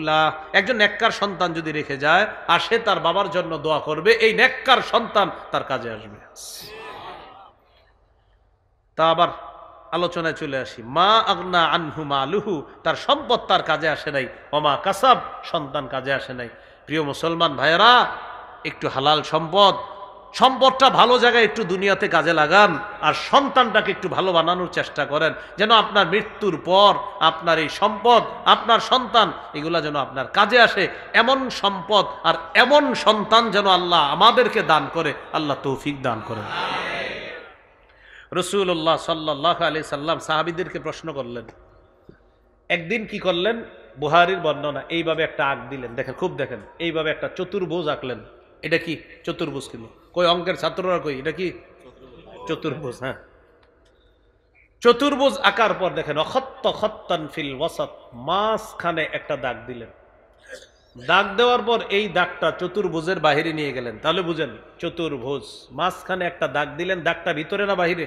লা, একজন নেককার সন্তান যদি রেখে যায় আর সে তার বাবার জন্য দোয়া করবে, এই নেককার সন্তান তার কাজে আসবে। তা আবার আলোচনায় চলে আসি, মা আগনা আনহু মালুহু, তার সম্পদ তার কাজে আসে নাই। ওমা কাসাব, সন্তান কাজে আসে নাই। প্রিয় মুসলমান ভাইয়েরা, একটু হালাল সম্পদটা ভালো জায়গায় একটু দুনিয়াতে কাজে লাগান, আর সন্তানটাকে একটু ভালো বানানোর চেষ্টা করেন, যেন আপনার মৃত্যুর পর আপনার এই সম্পদ, আপনার সন্তান, এগুলা যেন আপনার কাজে আসে। এমন সম্পদ আর এমন সন্তান যেন আল্লাহ আমাদেরকে দান করে, আল্লাহ তৌফিক দান করেন। রাসূলুল্লাহ সাল্লাল্লাহু আলাইহি সাল্লাম সাহাবীদেরকে প্রশ্ন করলেন। একদিন কি করলেন, বুখারীর বর্ণনা, এইভাবে একটা আঁক দিলেন, দেখেন খুব দেখেন, এইভাবে একটা চতুর্ভুজ আঁকলেন। এটা কি চতুর্ভুজ? কিলো কই অঙ্কের ছাত্ররা কই, এটা কি চতুর্ভুজ? হ্যাঁ, চতুর্ভুজ আঁকার পর দেখেন, অখত্ত খত্তান ফিল ওয়াসাত, মাঝখানে একটা দাগ দিলেন। দাগ দেওয়ার পর এই দাগটা চতুর্ভুজের বাহিরে নিয়ে গেলেন। তাহলে বুঝেন, চতুর্ভুজ মাঝখানে একটা দাগ দিলেন, দাগটা ভিতরে না বাহিরে?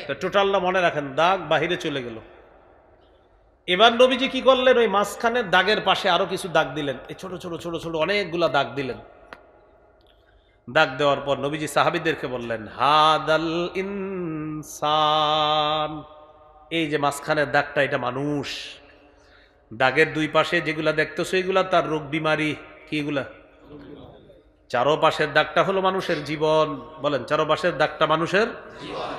তো টোটালটা মনে রাখেন, দাগ বাহিরে চলে গেল। এবার নবীজি কি করলেন, ওই মাঝখানের দাগের পাশে আরো কিছু দাগ দিলেন, এই ছোট ছোট ছোট ছোট অনেকগুলা দাগ দিলেন। দাগ দেওয়ার পর নবীজি সাহাবীদেরকে বললেন, হাদাল ইনসান, এই যে মাঝখানের দাগটা, এটা মানুষ। দাগের 2 পাশে যেগুলা দেখতেছো এগুলা তার রোগ বিমারি। কি এগুলা? চারো পাশের দাগটা হলো মানুষের জীবন। বলেন, চারো পাশের দাগটা মানুষের জীবন।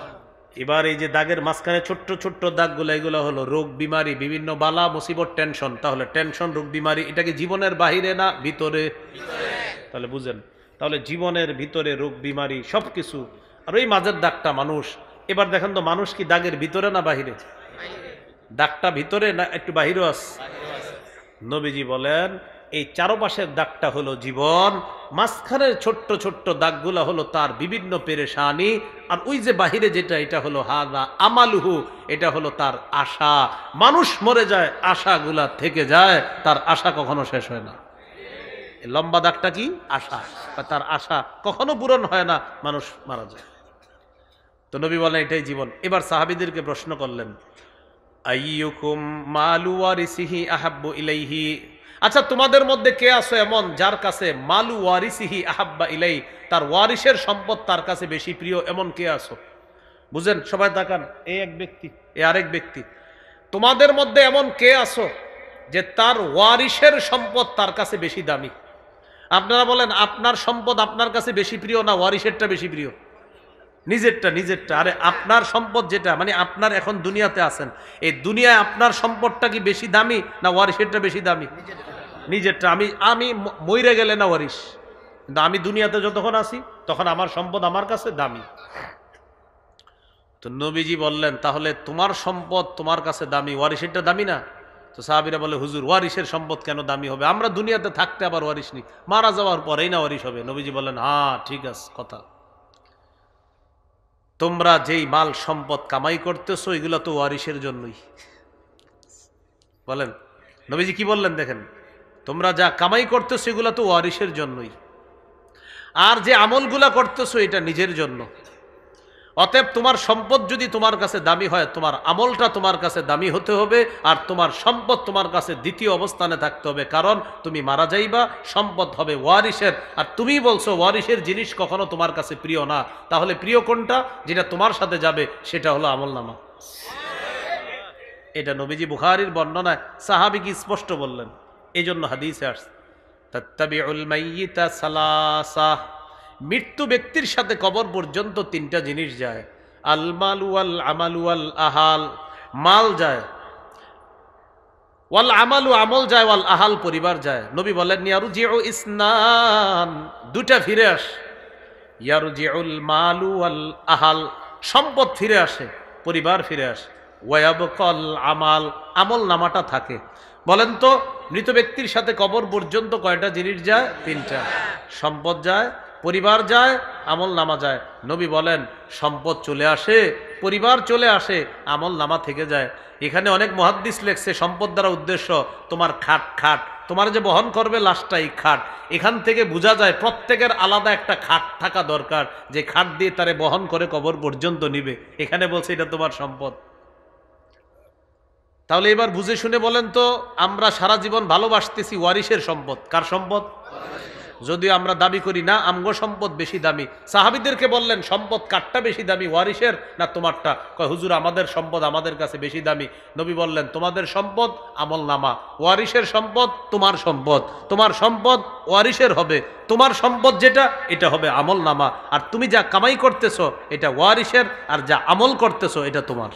এবার এই যে দাগের মাঝখানে ছোট্ট ছোট্ট দাগগুলো, এগুলো হলো রোগ বিমারি, বিভিন্ন বালা মুসিবত, টেনশন। তাহলে টেনশন, রোগ বিমারি, এটা কি জীবনের বাহিরে না ভিতরে? তাহলে বুঝেন, তাহলে জীবনের ভিতরে রোগ বিমারি সবকিছু। আর ওই মাঝের দাগটা মানুষ। এবার দেখেন তো, মানুষ কি দাগের ভিতরে না বাহিরে? দাগটা ভিতরে না একটু বাহিরে আছে? নবীজি বলেন এই চারপাশের দাগটা হলো জীবন, মাঝখানের ছোট্ট ছোট্ট দাগগুলা হলো তার বিভিন্ন পেরেশানি, আর ওই যে বাহিরে যেটা, এটা হলো হাদা আমালুহু, এটা হলো তার আশা। মানুষ মরে যায়, আশাগুলা থেকে যায়, তার আশা কখনো শেষ হয় না। লম্বা দাগটা কি? আশা। তার আশা কখনো পূরণ হয় না, মানুষ মারা যায়। তো নবী বলেন এটাই জীবন। এবার সাহাবীদেরকে প্রশ্ন করলেন, আইয়ুকুম মালু ওয়ারিসিহি আহাব্বু ইলাইহি, আচ্ছা তোমাদের মধ্যে কে আছে এমন যার কাছে মালু ওয়ারিসিহি আহাব্বা ইলাই, তার ওয়ারিসের সম্পদ তার কাছে বেশি প্রিয়, এমন কে আছো? বুঝেন, সবাই তাকান, এই এক ব্যক্তি, এই আরেক ব্যক্তি। তোমাদের মধ্যে এমন কে আছো যে তার ওয়ারিসের সম্পদ তার কাছে বেশি দামি? আপনারা বলেন, আপনার সম্পদ আপনার কাছে বেশি প্রিয় না ওয়ারিসেরটা বেশি প্রিয়? নিজেরটা, নিজেরটা। আরে আপনার সম্পদ যেটা, মানে আপনার এখন দুনিয়াতে আছেন, এই দুনিয়ায় আপনার সম্পদটা কি বেশি দামি না ওয়ারিসেরটা বেশি দামি? নিজেরটা। আমি মইরে গেলে না ওয়ারিস, কিন্তু আমি দুনিয়াতে যতক্ষণ আছি তখন আমার সম্পদ আমার কাছে দামি। তো নবীজি বললেন, তাহলে তোমার সম্পদ তোমার কাছে দামি, ওয়ারিসেরটা দামি না? তো সাহাবীরা বলে, হুজুর ওয়ারিসের সম্পদ কেন দামি হবে? আমরা দুনিয়াতে থাকতে আবার ওয়ারিস নেই, মারা যাওয়ার পরেই না ওয়ারিস হবে? নবীজি বললেন, হ্যাঁ ঠিক আছে কথা। তোমরা যেই মাল সম্পদ কামাই করতেছো এগুলো তো ওয়ারিসের জন্যই। বলেন নবীজি কি বললেন, দেখেন, তোমরা যা কামাই করতেছো এগুলো তো ওয়ারিসের জন্যই, আর যে আমলগুলা করতেছো এটা নিজের জন্য। অতএব তোমার সম্পদ যদি তোমার কাছে দামি হয়, তোমার আমলটা তোমার কাছে দামি হতে হবে, আর তোমার সম্পদ তোমার কাছে দ্বিতীয় অবস্থানে থাকতে হবে, কারণ তুমি মারা যাইবা, সম্পদ হবে ওয়ারিসের। আর তুমি বলছো ওয়ারিসের জিনিস কখনো তোমার কাছে প্রিয় না, তাহলে প্রিয় কোনটা? যেটা তোমার সাথে যাবে সেটা হলো আমলনামা। এটা নবীজি বুখারীর বর্ণনায় সাহাবী কি স্পষ্ট বললেন, এই জন্য হাদিসে আসছে তাত্তাবিউল মাইয়িতা সালাসা, মৃত্যু ব্যক্তির সাথে কবর পর্যন্ত তিনটা জিনিস যায়, আল মাল ওয়াল আমাল ওয়াল আহাল। মাল যায়, ওয়াল আমালু আমল যায়, ওয়াল আহাল পরিবার যায়। নবী বলেন ইয়ারজিউ ইসনান, দুটা ফিরে আসে, ইয়ারজিউল মালু ওয়াল আহাল, সম্পদ ফিরে আসে, পরিবার ফিরে আসে, ওয়ায়াবকাল আমাল, আমল নামাটা থাকে। বলেন তো মৃত ব্যক্তির সাথে কবর পর্যন্ত কয়টা জিনিস যায়? তিনটা। সম্পদ যায়, পরিবার যায়, আমল নামা যায়। নবী বলেন সম্পদ চলে আসে, পরিবার চলে আসে, আমল নামা থেকে যায়। এখানে অনেক মুহাদ্দিস লেখছে সম্পদ দ্বারা উদ্দেশ্য তোমার খাট, তোমার যে বহন করবে লাশটা এই খাট। এখান থেকে বোঝা যায় প্রত্যেকের আলাদা একটা খাট থাকা দরকার, যে খাট দিয়ে তারে বহন করে কবর পর্যন্ত নিবে। এখানে বলছে এটা তোমার সম্পদ। তাহলে এবার বুঝে শুনে বলেন তো, আমরা সারা জীবন ভালোবাসতেছি ওয়ারিসের সম্পদ, কার সম্পদ? যদিও আমরা দাবি করি না আমগো সম্পদ বেশি দামি। সাহাবীদেরকে বললেন সম্পদ কারটা বেশি দামি, ওয়ারিসের না তোমারটা? কয় হুজুর আমাদের সম্পদ আমাদের কাছে বেশি দামি। নবী বললেন তোমাদের সম্পদ আমল নামা, ওয়ারিসের সম্পদ তোমার সম্পদ, তোমার সম্পদ ওয়ারিসের হবে, তোমার সম্পদ যেটা এটা হবে আমল নামা। আর তুমি যা কামাই করতেছো এটা ওয়ারিসের, আর যা আমল করতেছো এটা তোমার।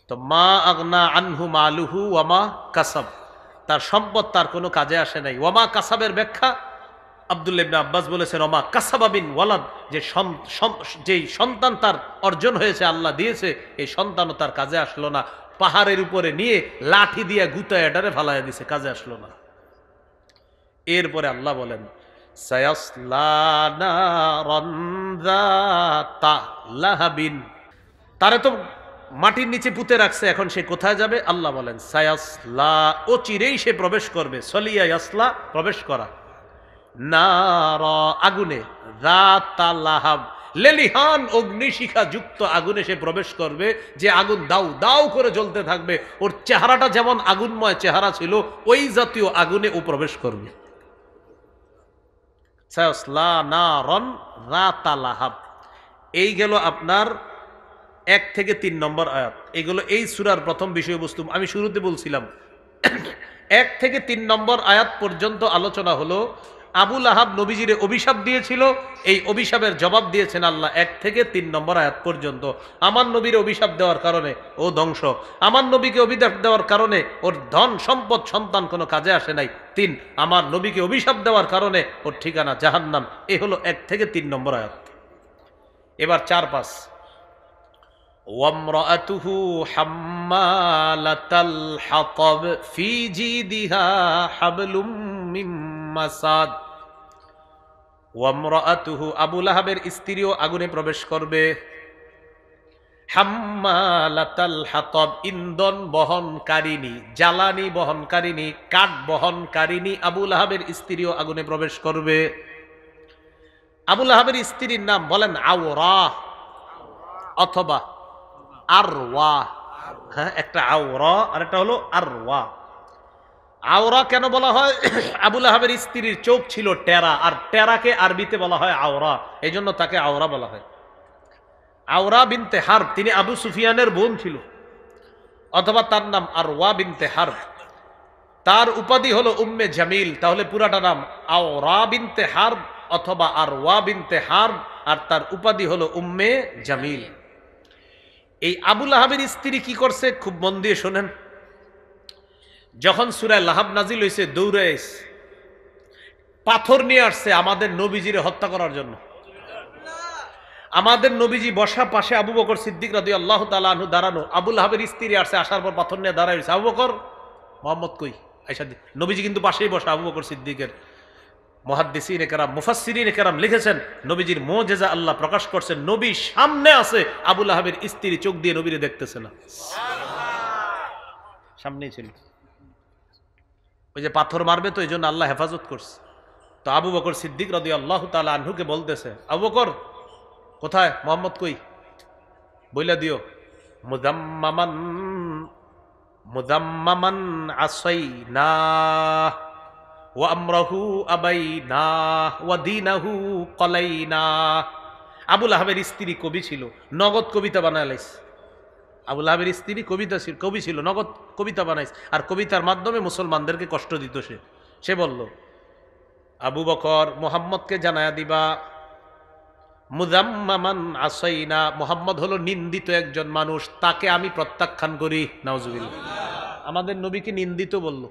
তো মা আগনা আনহু মালুহু ওয়ামা কাসাব, তার সম্পদ তার কোনো কাজে আসে নাই। ওয়ামা কাসাবের ব্যাখ্যা আব্দুল্লাহ ইবনে আব্বাস বলেছেন ওমা কাসাবা বিন ওয়ালাদ, যেই সন্তান তার অর্জন হয়েছে, আল্লাহ দিয়েছে, এই সন্তানও তার কাজে আসলো না। পাহাড়ের উপরে নিয়ে লাঠি দিয়ে গুতায় এটারে ফালাইয়া দিছে, কাজে আসলো না। এরপরে আল্লাহ বলেন সায়াসলা নারান যাতা লাহাবিন, তারে তো মাটির নিচে পুঁতে রাখছে, এখন সে কোথায় যাবে? আল্লাহ বলেন সায়াসলা, ও চিরেই সে প্রবেশ করবে। সলিয়া ইয়াসলা, প্রবেশ করা, নারা আগুনে, যাতা লাহাব, লেলিহান অগ্নিশিখা যুক্ত আগুনে সে প্রবেশ করবে, যে আগুন দাউ দাউ করে জ্বলতে থাকবে। ওর চেহারাটা যেমন আগুনময় চেহারা ছিল, ওই জাতীয় আগুনে ও প্রবেশ করবে। সায়াসলা নারান যাতা লাহাব। এই গেল আপনার 1 থেকে 3 নম্বর আয়াত। এগুলো এই সূরার প্রথম বিষয়বস্তু। আমি শুরুতে বলছিলাম 1 থেকে 3 নম্বর আয়াত পর্যন্ত আলোচনা হলো আবুল আহাব নবীজিরে অভিশাপ দিয়েছিল, এই অভিশাপের জবাব দিয়েছেন আল্লাহ 1 থেকে 3 নম্বর আয়াত পর্যন্ত। আমার নবীর অভিশাপ দেওয়ার কারণে ও ধ্বংস, আমার নবীকে অভিশাপ দেওয়ার কারণে ওর ধন সম্পদ সন্তান কোনো কাজে আসে নাই। 3, আমার নবীকে অভিশাপ দেওয়ার কারণে ওর ঠিকানা জাহান্নাম। এই হলো 1 থেকে 3 নম্বর আয়াত। এবার 4-5, ওয়ামরাআতুহু হাম্মালাতাল হাতাব ফি জিদিহা হাবলুম মিন মাসাদ। ওয়ামরাআতুহু, আবু লাহাবের স্ত্রীও আগুনে প্রবেশ করবে। হাম্মালাতাল হাতাব, ইন্ধন বহনকারিণী, জ্বালানি বহনকারিণী, কাঠ বহনকারিণী আবু লাহাবের স্ত্রীও আগুনে প্রবেশ করবে। আবু লাহাবের স্ত্রীর নাম বলেন আওরা অথবা আরওয়া। হ্যাঁ, একটা আওরা আর একটা হলো আরওয়া। আওরা কেন বলা হয়? আবু লাহাবের স্ত্রীর চোখ ছিল টেরা, আর টেরাকে আরবিতে বলা হয় আওরা, এই জন্য তাকে আওরা বলা হয়। আওরা বিনতে হারব, তিনি আবু সুফিয়ানের বোন ছিল, অথবা তার নাম আরওয়া বিনতে হারব। তার উপাধি হলো উম্মে জামিল, তাহলে পুরাটা নাম আওরা বিনতে হারব অথবা আরওয়া বিনতে হারব, আর তার উপাধি হলো উম্মে জামিল। এই আবু লাহাবের স্ত্রী কি করছে খুব মন দিয়ে শোনেন। যখন সূরা লাহাব নাজিল হয়েছে, দৌড়ে পাথর নিয়ে আসছে আমাদের নবীজিরে হত্যা করার জন্য। আমাদের নবীজি বসা, পাশে আবু বকর সিদ্দিক রাদিয়াল্লাহু তাআলা আনহু দাঁড়ানো। আবু লাহাবের স্ত্রী আসছে, আসার পর পাথর নিয়ে দাঁড়ায় রয়েছে। আবু বকর, মোহাম্মদ কই? আয়েশা, নবীজি কিন্তু পাশেই বসা আবু বকর সিদ্দিকের। মুহাদ্দিসিনে কেরাম, মুফাসসিরিনে কেরাম লিখেছেন, নবীজির মুজিজা আল্লাহ প্রকাশ করছেন, নবী সামনে আছে, আবু লাহাবের স্ত্রী চোখ দিয়ে নবীরে দেখতেছে না, সামনেই ছিল। ওই যে পাথর মারবে তো, এই জন্য আল্লাহ হেফাজত করছে। তো আবু বকর সিদ্দিক রাদিয়াল্লাহু তাআলা আনহুকে বলতেছে, আবু বকর কোথায়? মোহাম্মদ কই? বইলা দিও। মুযাম্মামান মুযাম্মামান আসাইনা ওয়া আমরাহু আবাইনা ওয়া দীনাহু কলাইনা। আবু লাহাবের স্ত্রী কবি ছিল, নগদ কবিতা বানায় লাইছে। আবু লাহাবের স্ত্রী কবি ছিল, নগদ কবিতা বানাইছে, আর কবিতার মাধ্যমে মুসলমানদেরকে কষ্ট দিত। সে বলল, আবু বকর মুহাম্মদকে জানায়া দিবা, মুযাম্মামান আসাইনা, মুহাম্মদ হলো নিন্দিত একজন মানুষ, তাকে আমি প্রত্যাখ্যান করি। নাউজুবিল্লাহ, আমাদের নবীকে নিন্দিত বলল।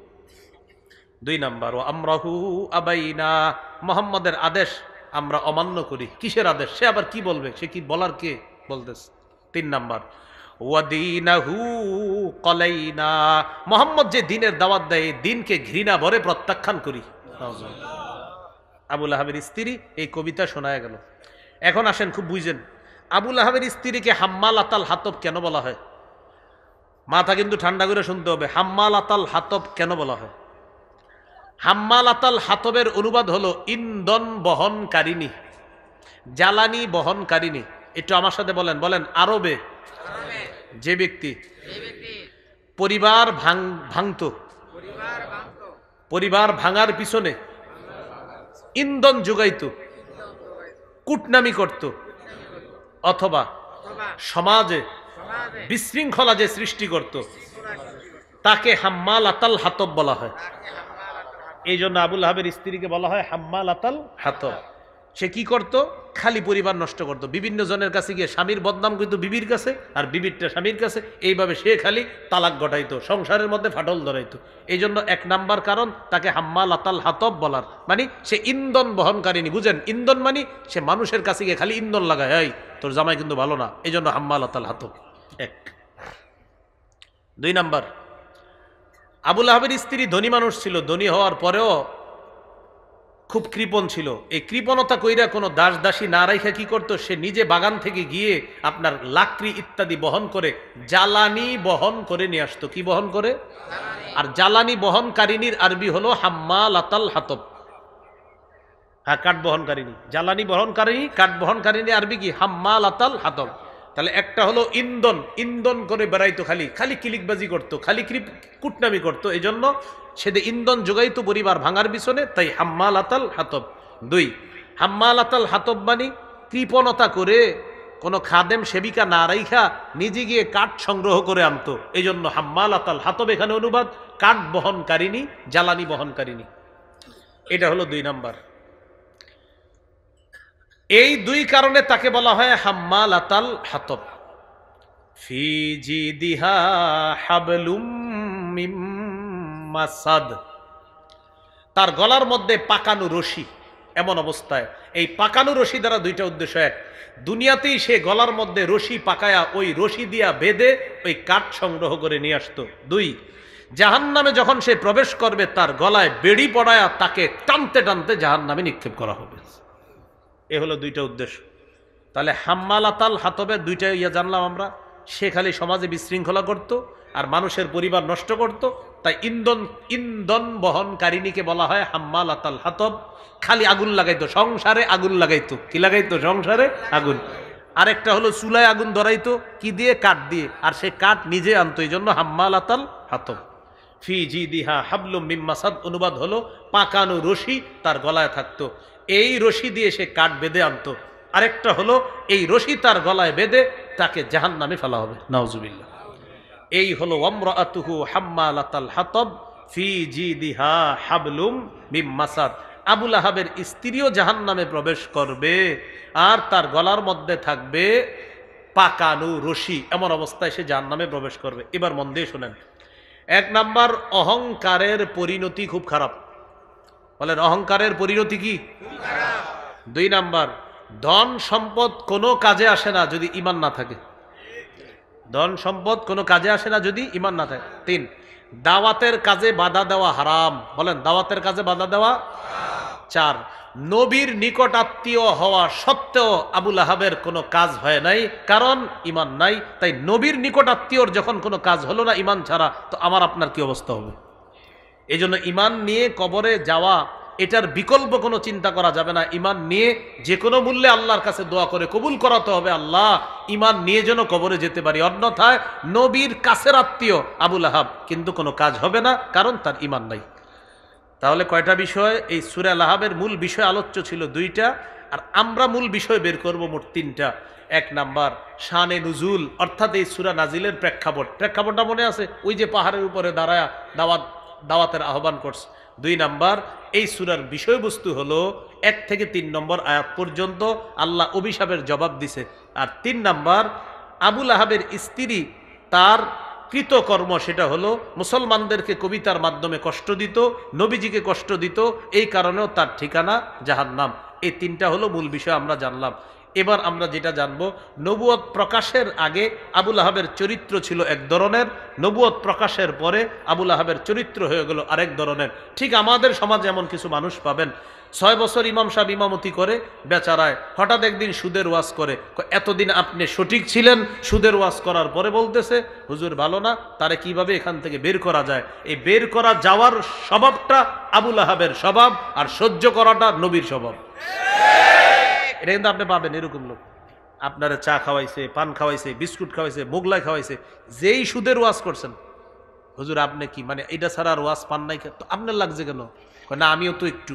2 নাম্বার, ও আমরাহু আবাইনা, মুহাম্মদের আদেশ আমরা অমান্য করি। কিসের আদেশ? সে আবার কি বলবে, সে কি বলার কে বলতেছে। 3 নাম্বার, ওয়াদিনাহু কলাইনা, মুহাম্মদ যে দিনের দাওয়াত দেয়, দিনকে ঘৃণা ভরে প্রত্যাখ্যান করি। আবু লাহাবের স্ত্রী এই কবিতা শোনায় গেল। এখন আসেন, খুব বুঝেন, আবু লাহাবের স্ত্রীকে হাম্মালাতাল হাতব কেন বলা হয়? মাথা কিন্তু ঠান্ডা করে শুনতে হবে। হাম্মালাতাল হাতব কেন বলা হয়? হাম্মালাতাল হাতবের অনুবাদ হলো ইন্ধন বহনকারিণী, জ্বালানি বহনকারিণী। একটু আমার সাথে বলেন, বলেন। আরবে যে ব্যক্তি পরিবার ভাঙত, পরিবার ভাঙার পিছনে ইন্ধন যোগাইত, কুটনামি করত, অথবা সমাজে বিশৃঙ্খলা যে সৃষ্টি করত, তাকে হাম্মালাতাল হাতব বলা হয়। এই জন্য আবু লাহাবের স্ত্রীকে বলা হয় হাম্মালাতাল হাতব। সে কি করত? খালি পরিবার নষ্ট করত, বিভিন্ন জনের কাছে গিয়ে স্বামীর বদনাম করত বিবির কাছে, আর বিবিরটা স্বামীর কাছে। এইভাবে সে খালি তালাক ঘটাইতো, সংসারের মধ্যে ফাটল ধরাইতো। এই জন্য 1 নাম্বার কারণ তাকে হাম্মালাতাল হাতব বলার, মানে সে ইন্ধন বহনকারিনী। বুঝেন, ইন্ধন মানে সে মানুষের কাছে গিয়ে খালি ইন্ধন লাগায়, এই তোর জামাই কিন্তু ভালো না, এই জন্য হাম্মালাতাল হাতব। 1। 2 নাম্বার, আবু লাহাবের স্ত্রী ধনী মানুষ ছিল, ধনী হওয়ার পরেও খুব কৃপণ ছিল। এই কৃপণতা কইরা কোনো দাস দাসী না রাইখা কি করতো, সে নিজে বাগান থেকে গিয়ে আপনার লাকড়ি ইত্যাদি বহন করে জ্বালানি বহন করে নিয়ে আসতো। কি বহন করে? আর জ্বালানি বহনকারিনীর আরবি হলো হাম্মালাতাল হাতব। হ্যাঁ, কাঠ বহনকারিনী, জ্বালানি বহনকারিনী, কাঠ বহনকারিনী আরবি কি? হাম্মালাতাল হাতব। তাহলে একটা হলো ইন্ধন, ইন্ধন করে বেড়াইতো, খালি খালি কিলিকবাজি করতো, খালি কুটনামি করতো, এই জন্য সে ইন্ধন যোগাইতো পরিবার ভাঙার পিছনে, তাই হাম্মালাতাল হাতব। 2, হাম্মালাতাল হাতব মানে কৃপণতা করে কোনো খাদেম সেবিকা না রাইখা নিজে গিয়ে কাঠ সংগ্রহ করে আনতো, এই জন্য হাম্মালাতাল হাতব এখানে অনুবাদ কাঠ বহনকারিনী, জ্বালানি বহনকারিনী। এটা হলো 2 নাম্বার। এই দুই কারণে তাকে বলা হয় হাম্মালাতাল হাতব। ফি জিদিহা হাবলুম মিম মাসাদ, তার গলার মধ্যে পাকানো রশি। এমন অবস্থায় এই পাকানো রশি দ্বারা দুইটা উদ্দেশ্য, এক, দুনিয়াতেই সে গলার মধ্যে রশি পাকায়া ওই রশি দিয়া বেঁধে ওই কাঠ সংগ্রহ করে নিয়ে আসতো। দুই, জাহান্নামে যখন সে প্রবেশ করবে তার গলায় বেড়ি পড়ায়া তাকে টানতে টানতে জাহান্নামে নিক্ষেপ করা হবে। এ হলো দুইটা উদ্দেশ্য। তাহলে হাম্মালাতাল হাতবের দুইটা জানলাম আমরা। সে খালি সমাজে বিশৃঙ্খলা করত আর মানুষের পরিবার নষ্ট করত, তাই ইন্ধন বহনকারিণীকে বলা হয় হাম্মালাতাল হাতব। খালি আগুন লাগাইতো, সংসারে আগুন লাগাইতো। কি লাগাইতো? সংসারে আগুন। আরেকটা হলো চুলায় আগুন ধরাইতো, কি দিয়ে? কাঠ দিয়ে। আর সে কাঠ নিজে আনতো, এই জন্য হাম্মালাতাল হাতব। ফি জিদিহা হাবলুম মিন মাসাদ, অনুবাদ হলো পাকানো রশি তার গলায় থাকতো, এই রশি দিয়ে সে কাঠ বেঁধে আনতো। আরেকটা হলো এই রশি তার গলায় বেঁধে তাকে জাহান্নামে ফেলা হবে, নাউজুবিল্লাহ। এই হলো ওয়ামরাআতুহু হাম্মালাতাল হাতব ফি জিদিহা হাবলুম মিন মাসাদ। আবু লাহাবের স্ত্রীও জাহান্নামে প্রবেশ করবে আর তার গলার মধ্যে থাকবে পাকানো রশি। এমন অবস্থায় সে জাহান্নামে প্রবেশ করবে। এবার মন দিয়ে শোনেন। এক নাম্বার, অহংকারের পরিণতি খুব খারাপ। বলেন, অহংকারের পরিণতি কি? দুই নাম্বার, ধন সম্পদ কোনো কাজে আসে না যদি ঈমান না থাকে। ধন সম্পদ কোনো কাজে আসে না যদি ঈমান না থাকে। তিন, দাওয়াতের কাজে বাধা দেওয়া হারাম। বলেন, দাওয়াতের কাজে বাধা দেওয়া। চার, নবীর নিকট আত্মীয় হওয়া সত্ত্বেও আবু লাহাবের কোনো কাজ হয় নাই, কারণ ঈমান নাই। তাই নবীর নিকট আত্মীয়র যখন কোনো কাজ হলো না ঈমান ছাড়া, তো আমার আপনার কি অবস্থা হবে? এই জন্য ঈমান নিয়ে কবরে যাওয়া, এটার বিকল্প কোনো চিন্তা করা যাবে না। ঈমান নিয়ে যে কোনো মূল্যে আল্লাহর কাছে দোয়া করে কবুল করাতে হবে, আল্লাহ ঈমান নিয়ে যেন কবরে যেতে পারি। অন্যথায় নবীর কাছের আত্মীয় আবু লাহাব, কিন্তু কোনো কাজ হবে না, কারণ তার ঈমান নাই। তাহলে কয়টা বিষয়? এই সূরা লাহাবের মূল বিষয় আলোচ্য ছিল দুইটা, আর আমরা মূল বিষয় বের করব মোট তিনটা। এক নাম্বার, শানে নুজুল, অর্থাৎ এই সূরা নাজিলের প্রেক্ষাপট। প্রেক্ষাপটটা মনে আছে? ওই যে পাহাড়ের উপরে দাঁড়ায়া দাওয়াতের আহ্বান করছে। দুই নাম্বার, এই সূরার বিষয়বস্তু হলো 1 থেকে 3 নম্বর আয়াত পর্যন্ত আল্লাহ অভিশাপের জবাব দিছে। আর 3 নাম্বার, আবু লাহাবের স্ত্রী তার কৃতকর্ম, সেটা হলো মুসলমানদেরকে কবিতার মাধ্যমে কষ্ট দিত, নবীজিকে কষ্ট দিত, এই কারণেও তার ঠিকানা জাহান্নাম। এই তিনটা হলো মূল বিষয় আমরা জানলাম। এবার আমরা যেটা জানবো, নবুয়ত প্রকাশের আগে আবু লাহাবের চরিত্র ছিল এক ধরনের, নবুয়ত প্রকাশের পরে আবু লাহাবের চরিত্র হয়ে গেল আরেক ধরনের। ঠিক আমাদের সমাজে এমন কিছু মানুষ পাবেন, 6 বছর ইমাম সাহেব ইমামতি করে বেচারায়, হঠাৎ একদিন সুদের ওয়াজ করে। এতদিন আপনি সঠিক ছিলেন, সুদের ওয়াজ করার পরে বলতেছে হুজুর ভালো না, তারে কিভাবে এখান থেকে বের করা যায়। এই বের করা যাওয়ার স্বভাবটা আবু লাহাবের স্বভাব, আর সহ্য করাটা নবীর স্বভাব। এটা কিন্তু আপনি পাবেন, এরকম লোক আপনারা চা খাওয়াইছে, পান খাওয়াইছে, বিস্কুট খাওয়াইছে, মোগলাই খাওয়াইছে, যেই সুদের ওয়াজ করছেন, হুজুর আপনি কি মানে এটা ছাড়া আর ওয়াজ পান নাই? তো আপনার লাগছে কেন? না আমিও তো একটু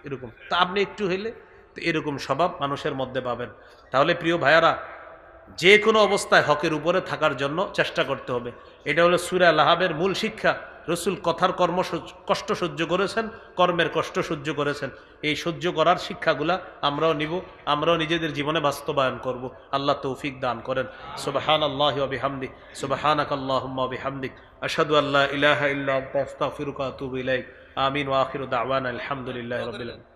এরকম। তা আপনি একটু হইলে তো এরকম স্বভাব মানুষের মধ্যে পাবেন। তাহলে প্রিয় ভাইয়ারা, যে কোনো অবস্থায় হকের উপরে থাকার জন্য চেষ্টা করতে হবে। এটা হলো সূরা লাহাবের মূল শিক্ষা। রসুল কথার কষ্ট সহ্য করেছেন, কর্মের কষ্ট সহ্য করেছেন। এই সহ্য করার শিক্ষাগুলা আমরাও নিব, আমরাও নিজেদের জীবনে বাস্তবায়ন করব। আল্লাহ তৌফিক দান করেন। সুবহানাল্লাহি ওয়া বিহামদিহি, সুবহানাকাল্লাহুম্মা ওয়া বিহামদিক, আশহাদু আল্লা ইলাহা ইল্লা আনতা আস্তাগফিরুকা ওয়া আতুবু ইলাইক। আমিন ওয়া আখিরু দাওয়ানা আলহামদুলিল্লাহি রাব্বিল আলামিন।